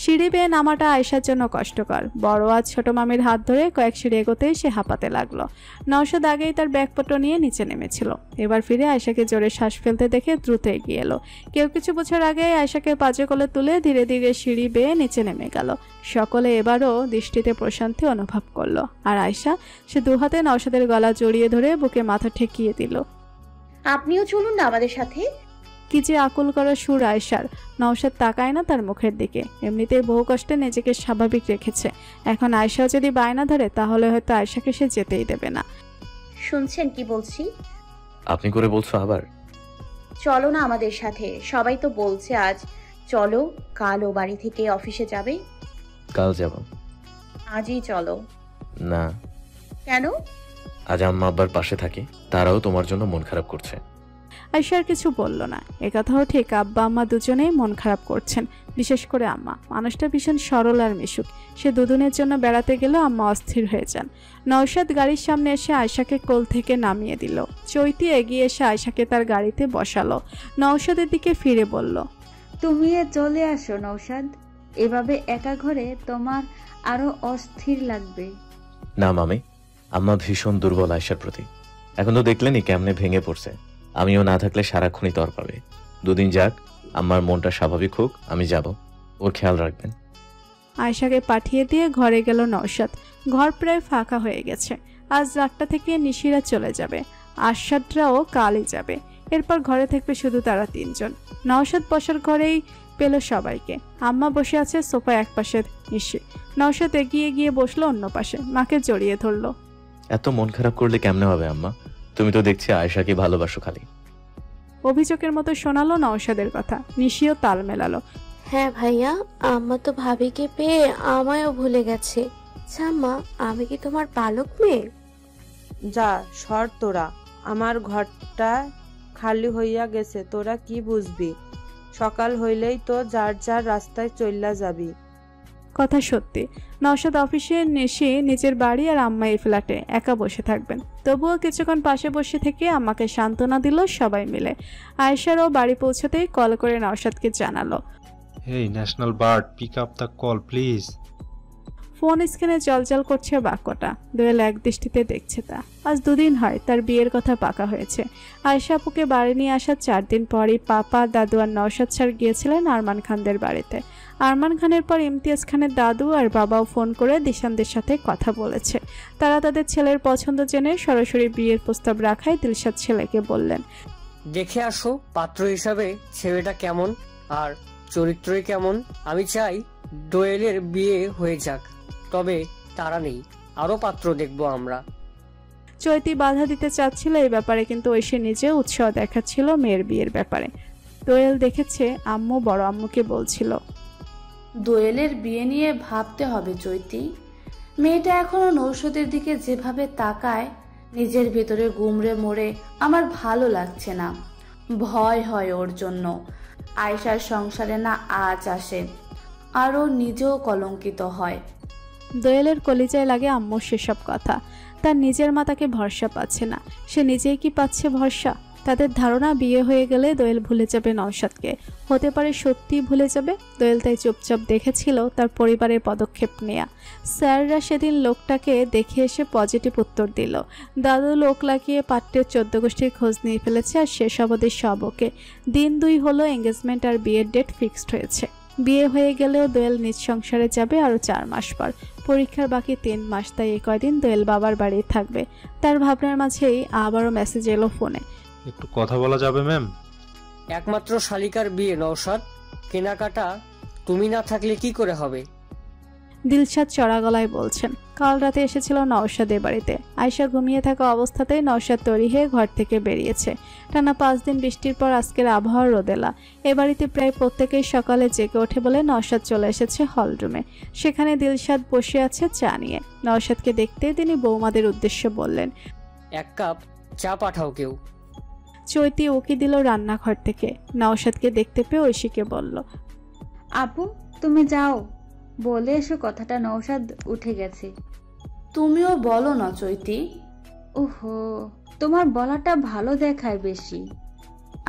সিঁড়ি বেয়ে নামাটা আয়েশার জন্য কষ্টকর। বড় আজ ছোট মামির হাত ধরে কয়েক সিঁড়ি এগোতেই সে হাঁপাতে লাগলো। নওশাদ আগেই তার ব্যাগপত্র নিয়ে নিচে নেমেছিল। এবার ফিরে আয়েশাকে জোরে শ্বাস ফেলতে দেখে দ্রুত এগিয়ে এলো। কেউ কিছু বোঝার আগে আয়েশাকে পাজে কোলে তুলে ধীরে ধীরে সিঁড়ি বেয়ে নিচে নেমে গেল। সকলে এবারও দৃষ্টিতে প্রশান্তি অনুভব করলো। আর আয়েশা সে দুহাতে নওশাদের গলা জড়িয়ে ধরে বুকে মাথা ঠেকিয়ে দিল। আপনিও চলুন না আমাদের সাথে। কি যে আকুল করা সুর আয়েশার। নওশাদ তাকায় না তার মুখের দিকে। এমনিতেই বহু কষ্টে নিজেকে স্বাভাবিক রেখেছে, এখন আয়েশাও যদি বায়না ধরে তাহলে হয়তো আয়েশাকে সে যেতেই দেবে না। শুনছেন কি বলছি? আপনি করে বলছো আবার? চলো না আমাদের সাথে, সবাই তো বলছে আজ চলো, কাল ও বাড়ি থেকে অফিসে যাবে। কাল যাব। আজই চলো। না। কেন? আজ আম্মা আব্বার পাশে থাকে, তারাও তোমার জন্য মন খারাপ করছে। আয়েশার কিছু বলল না। একথাও ঠিক, আব্বা আম্মা দুজনেই মন খারাপ করছেন, বিশেষ করে আম্মা। মানুষটা ভীষণ সরল আর মিশুক। সে দুদিনের জন্য বেড়াতে গেলেও আম্মা অস্থির হয়ে যান। নওশাদ গাড়ির সামনে এসে আয়েশাকে কোল থেকে নামিয়ে দিল। চৈতি এগিয়ে এসে আয়েশাকে তার গাড়িতে বসালো। নওশাদের দিকে ফিরে বলল, তুমি চলে আসো নওশাদ, এভাবে একা ঘরে তোমার আরো অস্থির লাগবে। না মামি, আম্মা ভীষণ দুর্বল আয়েশার প্রতি। এখন তো দেখলেনই কেমনে ভেঙে পড়ছে। আমিও না থাকলে সারাক্ষণই তর পাবে। দুদিন যাক, আমার মনটা স্বাভাবিক হোক, আমি যাব। ওর খেয়াল রাখবেন। আয়েশাকে পাঠিয়ে দিয়ে ঘরে গেল নওশাদ। ঘর প্রায় ফাঁকা হয়ে গেছে। আজ রাতটা থেকে নিশিরা চলে যাবে, আশাদরাও কালই যাবে। এরপর ঘরে থাকবে শুধু তারা তিনজন। নওশাদ বসার ঘরেই পেল সবাইকে। আম্মা বসে আছে সোফা এক পাশে নিশি। নওশাদ এগিয়ে গিয়ে বসলো অন্য পাশে, মাকে জড়িয়ে ধরলো। এত মন খারাপ করলে কেমনে হবে আম্মা? তুমি তো দেখছি আয়েশাকে ভালোবাসো খালি। অভিযোগের মতো শোনালো নওশাদের কথা। নিশিও তাল মেলালো। হ্যাঁ ভাইয়া, আম্মা তো ভাবিকে পেয়ে আমায়ও ভুলে গেছে। আম্মা, আমি কি তোমার পালক মেয়ে? যা সর তোরা, আমার ঘরটা খালি হইয়া গেছে, তোরা কি বুঝবি? সকাল হইলেই তো যার যার রাস্তায় চইলা যাবি। কথা সত্যি, নওশাদ অফিসে এসে নিজের বাড়ি আর আম্মা এই ফ্ল্যাটে একা বসে থাকবেন। তবুও কিছুক্ষণ পাশে বসে থেকে আম্মাকে সান্ত্বনা দিল সবাই মিলে। আয়েশারও বাড়ি পৌঁছাতেই কল করে নওশাদকে জানালো, hey national bird, pick up the call please. Phone স্ক্রিনে জলজল করছে বাক্যটা। দোয়েল এক দৃষ্টিতে দেখছে তা। আজ 2 দিন হয় তার বিয়ের কথা পাকা হয়েছে। আয়েশা আপুকে বাড়ি নিয়ে আসার 4 দিন পরই পাপা, দাদু আর নওশাদ স্যার গিয়েছিলেন আরমান খানদের বাড়িতে। আরমান খানের পর ইমতিয়াজ খানের দাদু আর বাবাও ফোন করে দিশানদের সাথে কথা বলেছে। তারা তাদের ছেলের পছন্দ জেনে সরাসরি বিয়ের প্রস্তাব রাখায় দিলশাদ ছেলেকে বললেন, দেখে আসো পাত্র হিসাবে ছেলেটা কেমন আর চরিত্রই কেমন। আমি চাই দোয়েলের বিয়ে হয়ে যাক, তবে তারা নেই, আরো পাত্র দেখবো আমরা। চৈতি বাধা দিতে চাচ্ছিল এই ব্যাপারে, কিন্তু ঐশী নিজে উৎসাহ দেখাচ্ছিল মেয়ের বিয়ের ব্যাপারে। দোয়েল দেখেছে আম্মু বড় আম্মুকে বলছিল, দোয়েলের বিয়ে নিয়ে ভাবতে হবে চৈতি। মেয়েটা এখনো নৌশদের দিকে যেভাবে তাকায়, নিজের ভেতরে গুমড়ে মোড়ে আমার ভালো লাগছে না। ভয় হয় ওর জন্য। আয়েশার সংসারে না আজ আসে, আর ও নিজেও কলঙ্কিত হয়। দোয়েলের কলিজায় লাগে আম্মুর সেসব কথা। তার নিজের মা তাকে ভরসা পাচ্ছে না, সে নিজেই কি পাচ্ছে ভরসা? তাদের ধারণা বিয়ে হয়ে গেলে দোয়েল ভুলে যাবে নওশাদকে, হতে পারে সত্যিই ভুলে যাবে। দোয়েল তাই চুপচাপ দেখেছিল তার পরিবারের পদক্ষেপ নেয়া। স্যাররা সেদিন লোকটাকে দেখে এসে পজিটিভ উত্তর দিল। দাদু লোক লাগিয়ে পাত্রের 14 গোষ্ঠীর খোঁজ নিয়ে ফেলেছে আর শেষ অবধি সব ওকে। দিন 2 হলো এঙ্গেজমেন্ট আর বিয়ের ডেট ফিক্সড হয়েছে। বিয়ে হয়ে গেলেও দোয়েল নিজ সংসারে যাবে আরও 4 মাস পর। পরীক্ষার বাকি 3 মাস, তাই এই কয়দিন দোয়েল বাবার বাড়ি থাকবে। তার ভাবনার মাঝেই আবারও মেসেজ এলো ফোনে, একটু কথা বলা যাবে ম্যাম? একমাত্র শালিকার বিয়ে নওশাদ, কেনাকাটা তুমি না থাকলে কি করে হবে? দিলশাদ চড়া গলায় বলছেন। কাল রাতে এসেছিল নওশাদের বাড়িতে। আয়েশা ঘুমিয়ে থাকা অবস্থাতেই নওশাদ তৈরি হয়ে ঘর থেকে বেরিয়েছে। টানা 5 দিন বৃষ্টির পর আজকের আবহাওয়া রোদেলা। এ বাড়িতে প্রায় প্রত্যেকেই সকালে জেগে ওঠে বলে নওশাদ চলে এসেছে হলরুমে। সেখানে দিলশাদ বসে আছে চা নিয়ে। নওশাদকে দেখতেই তিনি বৌমাদের উদ্দেশ্যে বললেন, 1 কাপ চা পাঠাও কেউ। চৈতি উকি দিল রান্নাঘর থেকে। নওশাদকে দেখতে পেয়ে ঐশীকে বলল, আপু তুমি যাও, বলে এসো কথাটা, নওশাদ উঠে গেছে। তুমিও বলো না চৈতি। ওহো, তোমার বলাটা ভালো দেখায় বেশি।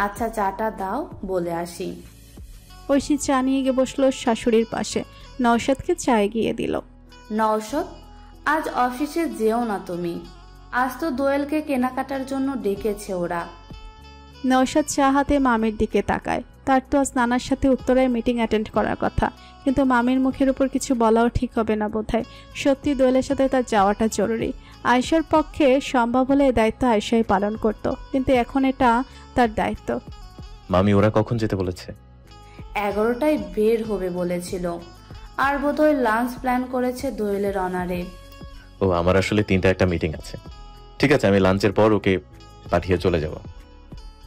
আচ্ছা চাটা দাও, বলে আসি। ঐশী চা নিয়ে গিয়ে বসলো শাশুড়ির পাশে। নওশাদকে চা এগিয়ে দিল। নওশাদ, আজ অফিসে যেও না তুমি। আজ তো দোয়েলকে কেনাকাটার জন্য ডেকেছে ওরা। নওশাদ চা হাতে মামির দিকে তাকায়। তার তো আজ নানার সাথে উত্তরায় মিটিং অ্যাটেন্ড করার কথা, কিন্তু মামির মুখের উপর কিছু বলাও ঠিক হবে না বোধহয়। সত্যি দোয়েলের সাথে তার যাওয়াটা জরুরি। আয়েশার পক্ষে সম্ভব হলে এই দায়িত্ব আয়েশাই পালন করত, কিন্তু এখন এটা তার দায়িত্ব। মামি ওরা কখন যেতে বলেছে? 11টায় বের হবে বলেছিল, আর বোধহয় লাঞ্চ প্ল্যান করেছে দোয়েলের অনারে। ও, আমার আসলে 3টা একটা মিটিং আছে। ঠিক আছে, আমি লাঞ্চের পর ওকে পাঠিয়ে চলে যাব।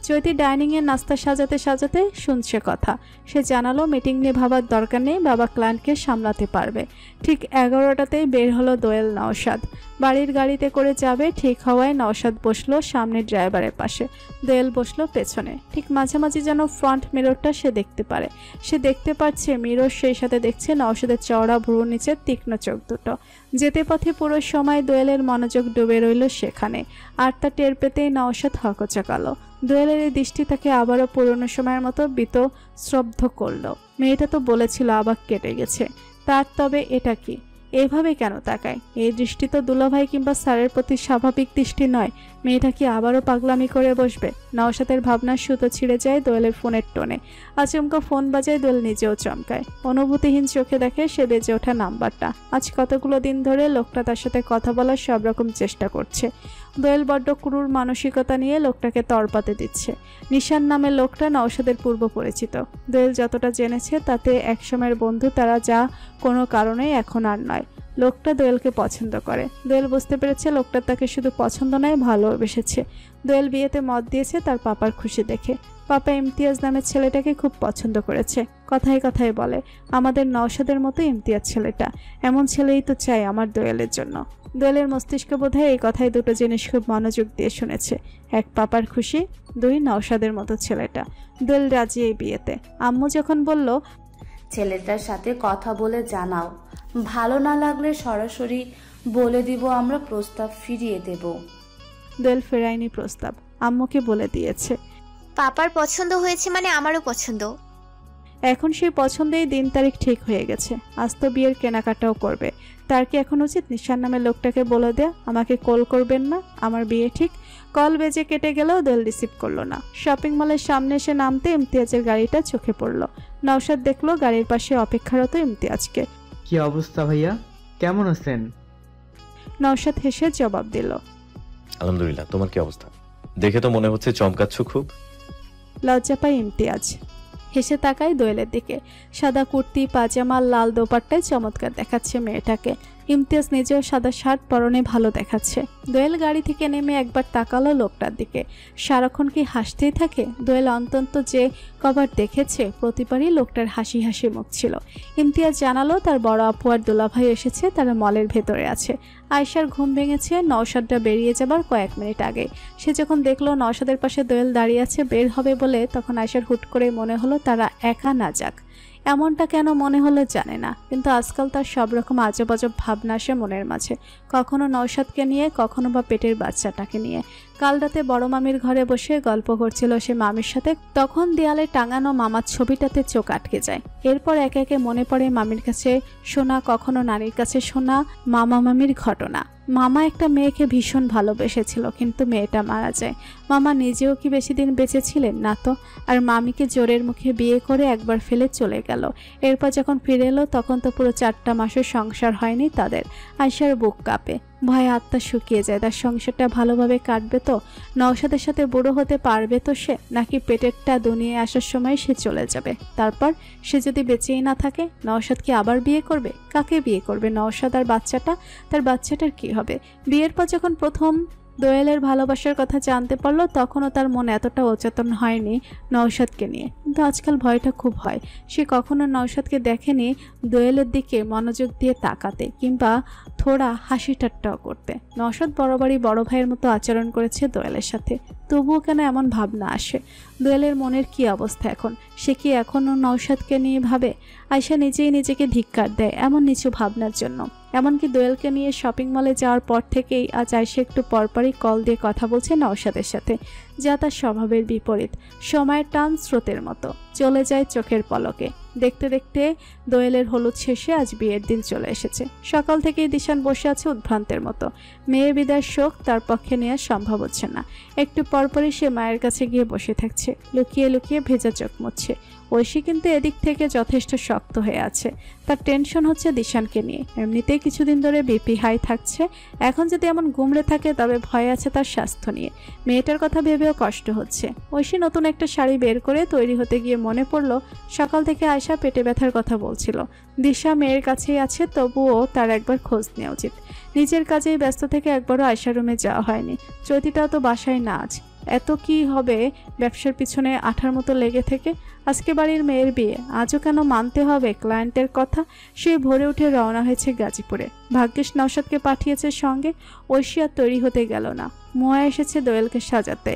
চৈতি ডাইনিং এর নাস্তা সাজাতে সাজাতে শুনছে কথা। সে জানালো মিটিং নিয়ে ভাবার দরকার নেই, বাবা ক্লায়েন্টকে সামলাতে পারবে। ঠিক 11টাতেই বের হলো দোয়েল নওশাদ। বাড়ির গাড়িতে করে যাবে ঠিক হওয়ায় নওশাদ বসলো সামনে ড্রাইভারের পাশে, দোয়েল বসলো পেছনে। ঠিক মাঝামাঝি যেন ফ্রন্ট মিররটা সে দেখতে পারে। সে দেখতে পাচ্ছে মিরর, সেই সাথে দেখছে নওশাদের চওড়া ভ্রুর নিচে তীক্ষ্ণ চোখ দুটো। যেতে পথে পুরো সময় দোয়েলের মনোযোগ ডুবে রইল সেখানে, আর তা টের পেতেই নওশাদ হকচকালো। দোয়েলের এই দৃষ্টি তাকে আবারও পুরনো সময়ের মতো বীতশ্রদ্ধ করল। মেয়েটা তো বলেছিল আবার কেটে গেছে, তার তবে এটা কি? এভাবে কেন তাকায়? এই দৃষ্টি তো দুলাভাই কিংবা স্যারের প্রতি স্বাভাবিক দৃষ্টি নয়। মেয়েটা কি আবারও পাগলামি করে বসবে? নওশাদের ভাবনার সুতো ছিঁড়ে যায় দোয়েলের ফোনের টোনে। আচমকা ফোন বাজায়, দোয়েল নিজেও চমকায়। অনুভূতিহীন চোখে দেখে সে বেজে ওঠা নাম্বারটা। আজ কতগুলো দিন ধরে লোকটা তার সাথে কথা বলার সব রকম চেষ্টা করছে। দোয়েল বড্ড ক্রূর মানসিকতা নিয়ে লোকটাকে তরপাতে দিচ্ছে। নিশান নামের লোকটা নওশাদের পূর্ব পরিচিত। দোয়েল যতটা জেনেছে তাতে একসময়ের বন্ধু তারা, যা কোনো কারণে এখন আর নয়। লোকটা দোয়েলকে পছন্দ করে। দোয়েল বুঝতে পেরেছে লোকটা তাকে শুধু পছন্দ নয়, ভালোবেসেছে। দোয়েল বিয়েতে মত দিয়েছে তার পাপার খুশি দেখে। পাপা ইমতিয়াজ নামের ছেলেটাকে খুব পছন্দ করেছে। কথায় কথায় বলে, আমাদের নওশাদের মতো ইমতিয়াজ ছেলেটা, এমন ছেলেই তো চাই আমার দোয়েলের জন্য। দোয়েলের মস্তিষ্ক বোধহয় এই কথায় দুটো জিনিস খুব মনোযোগ দিয়ে শুনেছে। এক, পাপার খুশি, দুই, নওশাদের মতো ছেলেটা। দোয়েল রাজি এই বিয়েতে। আম্মু যখন বলল, ছেলেটার সাথে কথা বলে জানাও, ভালো না লাগলে সরাসরি বলে দিব, আমরা প্রস্তাব ফিরিয়ে দেব। দোয়েল ফেরায়নি প্রস্তাব, আম্মুকে বলে দিয়েছে। পাপার পছন্দ হয়েছে মানে আমারও পছন্দ। এখন সেই পছন্দেই দিন তারিখ ঠিক হয়ে গেছে। আজ তো বিয়ের কেনাকাটাও করবে। তার কি এখন উচিত নিশান নামের লোকটাকে বলে দেয়া, আমাকে কল করবেন না, আমার বিয়ে ঠিক? কল বেজে কেটে গেলেও দোয়েল রিসিভ করলো না। শপিং মলের সামনে এসে নামতে ইমতিয়াজের গাড়িটা চোখে পড়লো। নওশাদ দেখলো গাড়ির পাশে অপেক্ষারত ইমতিয়াজকে। কি অবস্থা ভাইয়া, কেমন আছেন? নওশাদ হেসে জবাব দিল, আলহামদুলিল্লাহ। তোমার কি অবস্থা? দেখে তো মনে হচ্ছে চমকাচ্ছ খুব। লজ্জা পায় ইমতিয়াজ। হেসে তাকায় দোয়েলের দিকে। সাদা কুর্তি, পাজামা, লাল দোপাট্টায় চমৎকার দেখাচ্ছে মেয়েটাকে। ইমতিয়াজ নিজেও সাদা শার্ট পরনে ভালো দেখাচ্ছে। দোয়েল গাড়ি থেকে নেমে একবার তাকালো লোকটার দিকে। সারাক্ষণ কি হাসতেই থাকে? দোয়েল অন্তত যে কবার দেখেছে প্রতিবারই লোকটার হাসি হাসি মুখ ছিল। ইমতিয়াজ জানালো তার বড় আপু আর দুলাভাই এসেছে, তারা মলের ভেতরে আছে। আয়শার ঘুম ভেঙেছে নওশাদটা বেরিয়ে যাবার কয়েক মিনিট আগে। সে যখন দেখলো নওশাদের পাশে দোয়েল দাঁড়িয়ে আছে বের হবে বলে, তখন আয়শার হুট করে মনে হলো তারা একা না যাক। এমনটা কেন মনে হলো জানে না, কিন্তু আজকাল তার সব রকম আজব আজব ভাবনা আসে মনের মাঝে। কখনো নওশাদকে নিয়ে, কখনো বা পেটের বাচ্চাটাকে নিয়ে। কাল রাতে বড় মামির ঘরে বসে গল্প করছিল সে মামির সাথে, তখন দেয়ালে টাঙানো মামার ছবিটাতে চোখ আটকে যায়। এরপর একে একে মনে পড়ে মামির কাছে শোনা, কখনো নানির কাছে শোনা মামা মামির ঘটনা। মামা একটা মেয়েকে ভীষণ ভালোবেসেছিল, কিন্তু মেয়েটা মারা যায়। মামা নিজেও কি বেশি দিন বেঁচে ছিলেন না তো। আর মামিকে জোরের মুখে বিয়ে করে একবার ফেলে চলে গেল। এরপর যখন ফিরে এলো তখন তো পুরো 4টা মাসের সংসার হয়নি তাদের। আয়শার বুক কাঁপে, ভয়ে আত্মা শুকিয়ে যায়। তার সংসারটা ভালোভাবে কাটবে তো? নওশাদের সাথে বুড়ো হতে পারবে তো সে? নাকি পেটেরটা দুনিয়ায় আসার সময় সে চলে যাবে? তারপর সে যদি বেঁচেই না থাকে, নওশাদ কি আবার বিয়ে করবে? কাকে বিয়ে করবে নওশাদ? আর বাচ্চাটা, তার বাচ্চাটার কি হবে? বিয়ের পর যখন প্রথম দোয়েলের ভালোবাসার কথা জানতে পারলো, তখনও তার মন এতটা অচেতন হয়নি নওশাদকে নিয়ে। কিন্তু আজকাল ভয়টা খুব হয়। সে কখনো নওশাদকে দেখেনি দোয়েলের দিকে মনোযোগ দিয়ে তাকাতে, কিংবা থোড়া হাসি ঠাট্টাও করতে। নওশাদ বরাবরই বড় ভাইয়ের মতো আচরণ করেছে দোয়েলের সাথে, তবুও কেন এমন ভাবনা আসে? দোয়েলের মনের কি অবস্থা এখন? সে কি এখনও নওশাদকে নিয়ে ভাবে? আয়শা নিজেই নিজেকে ধিক্কার দেয় এমন নিচু ভাবনার জন্য। এমনকি দোয়েলকে নিয়ে শপিং মলে যাওয়ার পর থেকেই আজ আয়শা একটু পরপরই কল দিয়ে কথা বলছে নওশাদের সাথে, যা তার স্বভাবের বিপরীত। সময়ের টান স্রোতের মতো চলে যায় চোখের পলকে। দেখতে দেখতে দোয়েলের হলুদ শেষে আজ বিয়ের দিন চলে এসেছে। সকাল থেকেই দিশান বসে আছে উদ্ভ্রান্তের মতো। মেয়ে বিদায়ের শোক তার পক্ষে নেওয়া সম্ভব হচ্ছে না। একটু পরপরই সে মায়ের কাছে গিয়ে বসে থাকছে, লুকিয়ে লুকিয়ে ভেজা চোখ মুছছে। ঐশী কিন্তু এদিক থেকে যথেষ্ট শক্ত হয়ে আছে। তার টেনশন হচ্ছে দিশানকে নিয়ে। এমনিতেই কিছুদিন ধরে বিপি হাই থাকছে, এখন যদি এমন গুমড়ে থাকে তবে ভয় আছে তার স্বাস্থ্য নিয়ে। মেয়েটার কথা ভেবেও কষ্ট হচ্ছে। ঐশী নতুন একটা শাড়ি বের করে তৈরি হতে গিয়ে মনে পড়লো সকাল থেকে আয়শা পেটে ব্যথার কথা বলছিল। দিশা মেয়ের কাছেই আছে, তবুও তার একবার খোঁজ নেওয়া উচিত। নিজের কাজেই ব্যস্ত থেকে একবারও আয়শা রুমে যাওয়া হয়নি। চৈতিটাও তো বাসায় না আজ। এত কি হবে ব্যবসার পিছনে আঠার মতো লেগে থেকে? আজকে বাড়ির মেয়ের বিয়ে, আজও কেন মানতে হবে ক্লায়েন্টের কথা? সে ভোরে উঠে রওনা হয়েছে গাজীপুরে। ভাগ্যিস নওশাদকে পাঠিয়েছে সঙ্গে। ঐশী আর তৈরি হতে গেল না। মোয়া এসেছে দোয়েলকে সাজাতে।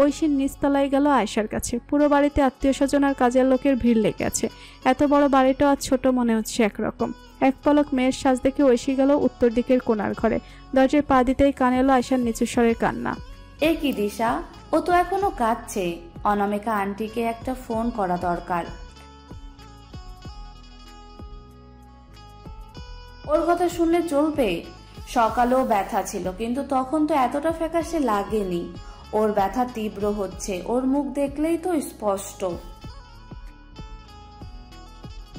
ঐশীর নিচতলায় গেল আয়শার কাছে। পুরো বাড়িতে আত্মীয় স্বজন আর কাজের লোকের ভিড় লেগে আছে। এত বড় বাড়িটাও আজ ছোট মনে হচ্ছে একরকম। এক পলক মেয়ের সাজ দেখে ঐশী গেল উত্তর দিকের কোণার ঘরে। দরজায় পা দিতেই কানে এলো আয়শার নিচু স্বরের কান্না। এ কি দিশা, ও তো এখনো কাঁদছে। অনামিকা আন্টিকে একটা ফোন করা দরকার। ওর কথা শুনলে চলবে? সকালেও ব্যথা ছিল, কিন্তু তখন তো এতটা ফ্যাকাশে লাগেনি। ওর ব্যথা তীব্র হচ্ছে, ওর মুখ দেখলেই তো স্পষ্ট।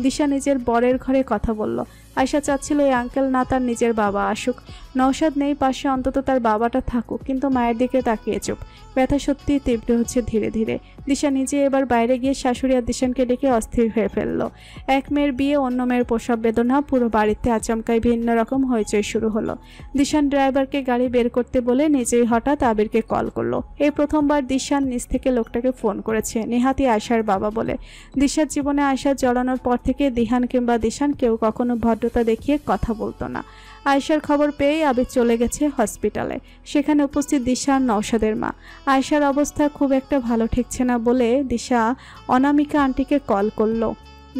দিশা নিজের বরের ঘরে কথা বলল। আয়শা চাচ্ছিল এই আঙ্কেল না তার নিজের বাবা আসুক। নওশাদ নেই পাশে, অন্তত তার বাবাটা থাকুক, কিন্তু মায়ের দিকে তাকিয়ে চুপ। ব্যথা সত্যিই তীব্র হচ্ছে ধীরে ধীরে। দিশা নিজে এবার বাইরে গিয়ে শাশুড়ি আর দিশানকে ডেকে অস্থির হয়ে ফেলল। এক মেয়ের বিয়ে, অন্য মেয়ের প্রসব বেদনা, পুরো বাড়িতে আচমকাই ভিন্ন রকম হইচই শুরু হলো। দিশান ড্রাইভারকে গাড়ি বের করতে বলে নিজেই হঠাৎ আবিরকে কল করলো। এই প্রথমবার দিশান নিজ থেকে লোকটাকে ফোন করেছে, নেহাতি আয়শার বাবা বলে। দিশার জীবনে আয়শা জড়ানোর পর থেকে দিহান কিংবা দিশান কেউ কখনো ভদ্রতা দেখিয়ে কথা বলতো না। আয়শার খবর পেয়ে আবির চলে গেছে হসপিটালে। সেখানে উপস্থিত দিশা আর নওশাদের মা। আয়শার অবস্থা খুব একটা ভালো ঠেকছে না বলে দিশা অনামিকা আন্টিকে কল করলো।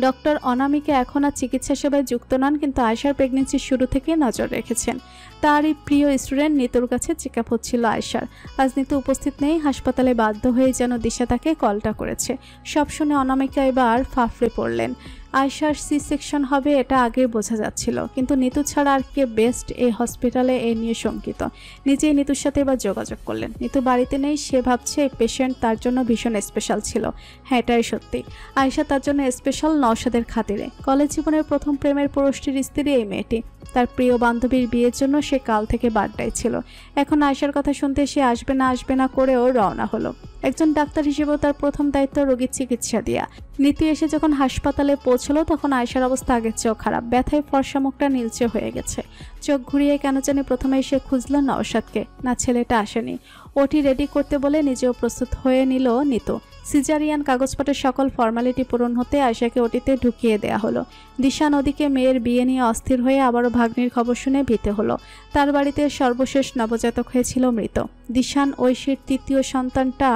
ডক্টর অনামিকা এখন আর চিকিৎসা সেবায় যুক্ত নন, কিন্তু আয়শার প্রেগনেন্সির শুরু থেকে নজর রেখেছেন। তারই প্রিয় স্টুডেন্ট নিতুর কাছে চেক আপ হচ্ছিল আয়শার। আজ নিতু উপস্থিত নেই, হাসপাতালে বাধ্য হয়ে যেন দিশা তাকে কলটা করেছে। সব শুনে অনামিকা এবার ফাফড়ে পড়লেন। আয়শার সি সেকশন হবে এটা আগে বোঝা যাচ্ছিল, কিন্তু নিতু ছাড়া আর কে বেস্ট এই হসপিটালে এ নিয়ে শঙ্কিত। নিজেই নিতুর সাথে এবার যোগাযোগ করলেন। নিতু বাড়িতে নেই, সে ভাবছে এই পেশেন্ট তার জন্য ভীষণ স্পেশাল ছিল। হ্যাঁ, এটাই সত্যি। আয়শা তার জন্য স্পেশাল নওশাদের খাতিরে। কলেজ জীবনের প্রথম প্রেমের পুরুষটির স্ত্রী এই মেয়েটি। তার প্রিয় বান্ধবীর বিয়ের জন্য সে কাল থেকে বাড্ডায় ছিল। এখন আয়শার কথা শুনতে সে আসবে না করেও রওনা হলো। একজন ডাক্তার হিসেবেও তার প্রথম দায়িত্ব রোগীর চিকিৎসা দেয়া। নীতি এসে যখন হাসপাতালে পৌঁছলো তখন আয়শার অবস্থা আগের চেয়েও খারাপ। ব্যথায় ফর্সা মুখটা নীলচে হয়ে গেছে। চোখ ঘুরিয়ে কেন জানি প্রথমে এসে খুঁজল নওশাদকে। না, ছেলেটা আসেনি। ওটি রেডি করতে বলে নিজেও প্রস্তুত হয়ে নিল নিতু। সিজারিয়ান কাগজপত্রের সকল ফর্মালিটি পূরণ হতে আয়শাকে ওটিতে ঢুকিয়ে দেয়া হলো। দিশা নদীকে মেয়ের বিয়ে নিয়ে অস্থির হয়ে আবারও ভাগ্নির খবর শুনে ভীতে হলো। তার বাড়িতে সর্বশেষ নবজাতক হয়েছিল মৃত। দিশান ঐশীর তৃতীয় সন্তানটা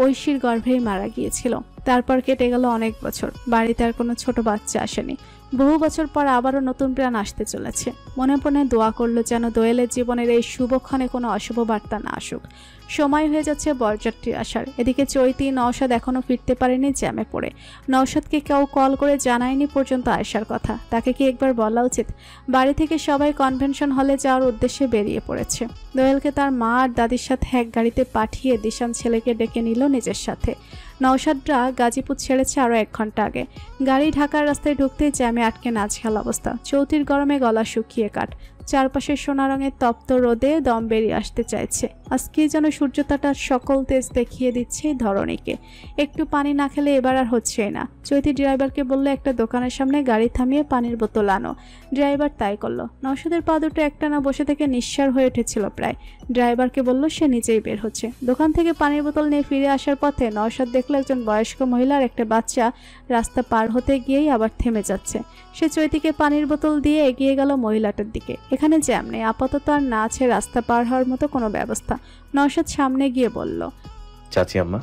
ঐশীর গর্ভেই মারা গিয়েছিল। তারপর কেটে গেল অনেক বছর, বাড়িতে আর কোনো ছোট বাচ্চা আসেনি। বহু বছর পর আবারও নতুন প্রাণ আসতে চলেছে। মনে মনে দোয়া করলো যেন দোয়েলের জীবনের এই শুভক্ষণে কোনো অশুভ বার্তা না আসুক। সময় হয়ে যাচ্ছে বরযাত্রীর আসার। এদিকে চৈতি নওশাদ এখনো ফিরতে পারেনি জ্যামে পড়ে। নওশাদকে কেউ কল করে জানায়নি পর্যন্ত আয়শার কথা। তাকে কি একবার বলা উচিত? বাড়ি থেকে সবাই কনভেনশন হলে যাওয়ার উদ্দেশ্যে বেরিয়ে পড়েছে। দোয়েলকে তার মা আর দাদির সাথে এক গাড়িতে পাঠিয়ে দিশান ছেলেকে ডেকে নিল নিজের সাথে। নওশাদরা গাজীপুর ছেড়েছে আরও 1 ঘন্টা আগে। গাড়ি ঢাকার রাস্তায় ঢুকতেই জ্যামে আটকে নাজেহাল অবস্থা। চৌতির গরমে গলা শুকিয়ে কাঠ। চারপাশে সোনা রঙের তপ্ত রোদে দম বেরিয়ে আসতে চাইছে। আজকে যেন সূর্যতাটার সকল তেজ দেখিয়ে দিচ্ছে ধরণীকে। একটু পানি না খেলে এবার আর হচ্ছেই না। চৈতি ড্রাইভারকে বললো একটা দোকানের সামনে গাড়ি থামিয়ে পানির বোতল আনো। ড্রাইভার তাই করলো। নওশাদের পা দুটো একটানা বসে থেকে নিঃস্বার হয়ে উঠেছিল প্রায়। ড্রাইভারকে বললো সে নিজেই বের হচ্ছে। দোকান থেকে পানির বোতল নিয়ে ফিরে আসার পথে নওশাদ দেখলো একজন বয়স্ক মহিলার একটা বাচ্চা রাস্তা পার হতে গিয়েই আবার থেমে যাচ্ছে। সে চৈতিকে পানির বোতল দিয়ে এগিয়ে গেল মহিলাটার দিকে। এখানে জ্যাম নেই, আপাতত আর না আছে রাস্তা পার হওয়ার মতো কোনো ব্যবস্থা। নওশাদ সামনে গিয়ে বলল, চাচি আম্মা,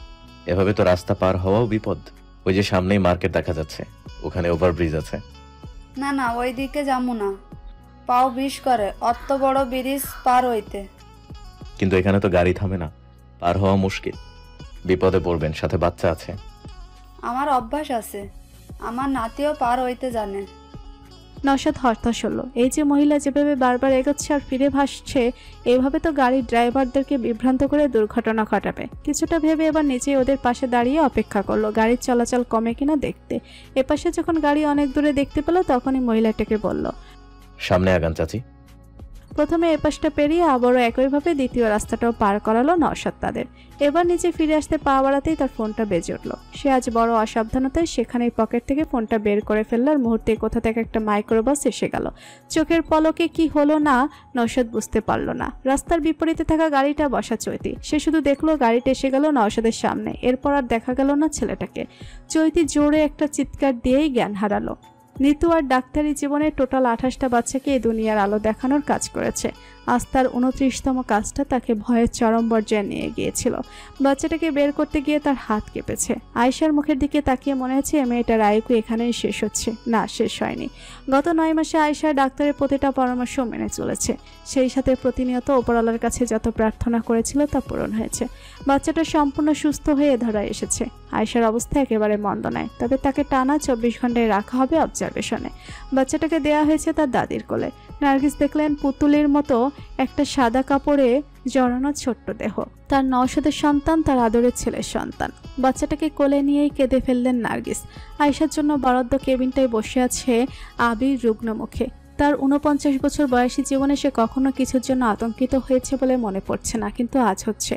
এভাবে তো রাস্তা পার হওয়াও বিপদ। ওই যে সামনেই মার্কেট দেখা যাচ্ছে, ওখানে ওভারব্রিজ আছে। না না, ওই দিকে যাবো না, পাও বিষ করে অত বড় ব্রিজ পার হইতে। কিন্তু এখানে তো গাড়ি থামে না, পার হওয়া মুশকিল। বিপদে পড়বেন, সাথে বাচ্চা আছে। আমার অভ্যাস আছে, আমার নাতিও পার হইতে জানে। নওশাদ হতাশ হলো। এই যে মহিলা যেভাবে বারবার এগোচ্ছে আর ফিরে ভাসছে, এভাবে তো গাড়ির ড্রাইভারদেরকে বিভ্রান্ত করে দুর্ঘটনা ঘটাবে। কিছুটা ভেবে এবার নিজেই ওদের পাশে দাঁড়িয়ে অপেক্ষা করলো গাড়ির চলাচল কমে কিনা দেখতে। এপাশে যখন গাড়ি অনেক দূরে দেখতে পেল তখনই মহিলাটাকে বলল, সামনে আগান চাচি। প্রথমে এপাশটা পেরিয়ে আবারও একইভাবে দ্বিতীয় রাস্তাটাও পার করালো নওশাদ তাদের। এবার নিচে ফিরে আসতে পা বাড়াতেই তার ফোনটা বেজে উঠল। সে আজ বড় অসাবধানতায় সেখানেই পকেট থেকে ফোনটা বের করে ফেলল। আর মুহূর্তে কোথা থেকে একটা মাইক্রোবাস এসে গেল। চোখের পলকে কি হলো না নওশাদ বুঝতে পারল না। রাস্তার বিপরীতে থাকা গাড়িটা বসা চৈতি। সে শুধু দেখলো গাড়িটা এসে গেল নওশাদের সামনে। এরপর আর দেখা গেল না ছেলেটাকে। চৈতি জোরে একটা চিৎকার দিয়েই জ্ঞান হারালো। নিতু আর ডাক্তারি জীবনে টোটাল 28টা বাচ্চাকে এই দুনিয়ার আলো দেখানোর কাজ করেছে। আজ তার 29তম কাজটা তাকে ভয়ের চরম পর্যায়ে নিয়ে গিয়েছিল। বাচ্চাটাকে বের করতে গিয়ে তার হাত কেঁপেছে। আয়শার মুখের দিকে তাকিয়ে মনে হচ্ছে মেয়েটার আয়ুকু এখানেই শেষ হচ্ছে। না, শেষ হয়নি। গত 9 মাসে আয়শা ডাক্তারের প্রতিটা পরামর্শ মেনে চলেছে। সেই সাথে প্রতিনিয়ত ওপরওয়ালার কাছে যত প্রার্থনা করেছিল তা পূরণ হয়েছে। বাচ্চাটা সম্পূর্ণ সুস্থ হয়ে ধরা এসেছে। আয়শার অবস্থা একেবারে মন্দ নয়, তবে তাকে টানা 24 ঘন্টায় রাখা হবে অবজারভেশনে। বাচ্চাটাকে দেয়া হয়েছে তার দাদির কোলে। নার্গিস দেখলেন পুতুলের মতো একটা সাদা কাপড়ে জড়ানো ছোট্ট দেহ। তার নওশাদের সন্তান, তার আদরের ছেলের সন্তান। বাচ্চাটাকে কোলে নিয়েই কেঁদে ফেললেন নার্গিস। আয়শার জন্য বরাদ্দ কেবিনটায় বসে আছে আবির রুগ্ন মুখে। তার ৪৯ বছর বয়সী জীবনে সে কখনো কিছুর জন্য আতঙ্কিত হয়েছে বলে মনে পড়ছে না, কিন্তু আজ হচ্ছে।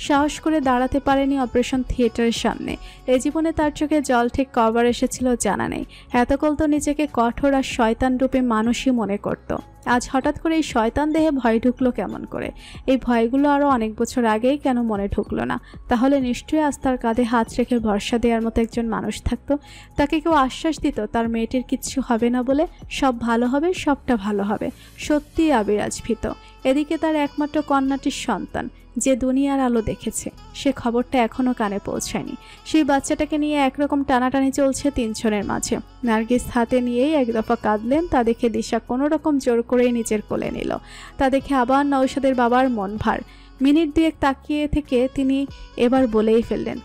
সাহস করে দাঁড়াতে পারেনি অপারেশন থিয়েটারের সামনে। এই জীবনে তার চোখে জল ঠিক কবার এসেছিল জানা নেই। এতকাল তো নিজেকে কঠোর আর শয়তান রূপে মানুষই মনে করত। আজ হঠাৎ করে এই শয়তান দেহে ভয় ঢুকলো কেমন করে? এই ভয়গুলো আরও অনেক বছর আগেই কেন মনে ঢুকলো না? তাহলে নিশ্চয়ই আজ তার কাঁধে হাত রেখে ভরসা দেওয়ার মতো একজন মানুষ থাকতো। তাকে কেউ আশ্বাস দিত তার মেয়েটির কিচ্ছু হবে না বলে, সব ভালো হবে, সবটা ভালো হবে। সত্যিই আবির আজ ভীত। এদিকে তার একমাত্র কন্যাটির সন্তান, যে দুনিয়ার আলো দেখেছে, সে খবরটা এখনও কানে পৌঁছায়নি। সেই বাচ্চাটাকে নিয়ে একরকম টানাটানি চলছে তিনজনের মাঝে। নার্গিস হাতে নিয়েই এক দফা কাঁদলেন। তা দেখে দিশা কোনো রকম জোর করেই নিজের কোলে নিল। তা দেখে আবার নওশাদের বাবার মন ভার। মিনিট দুয়েক তাকিয়ে থেকে তিনি এবার বলেই ফেললেন,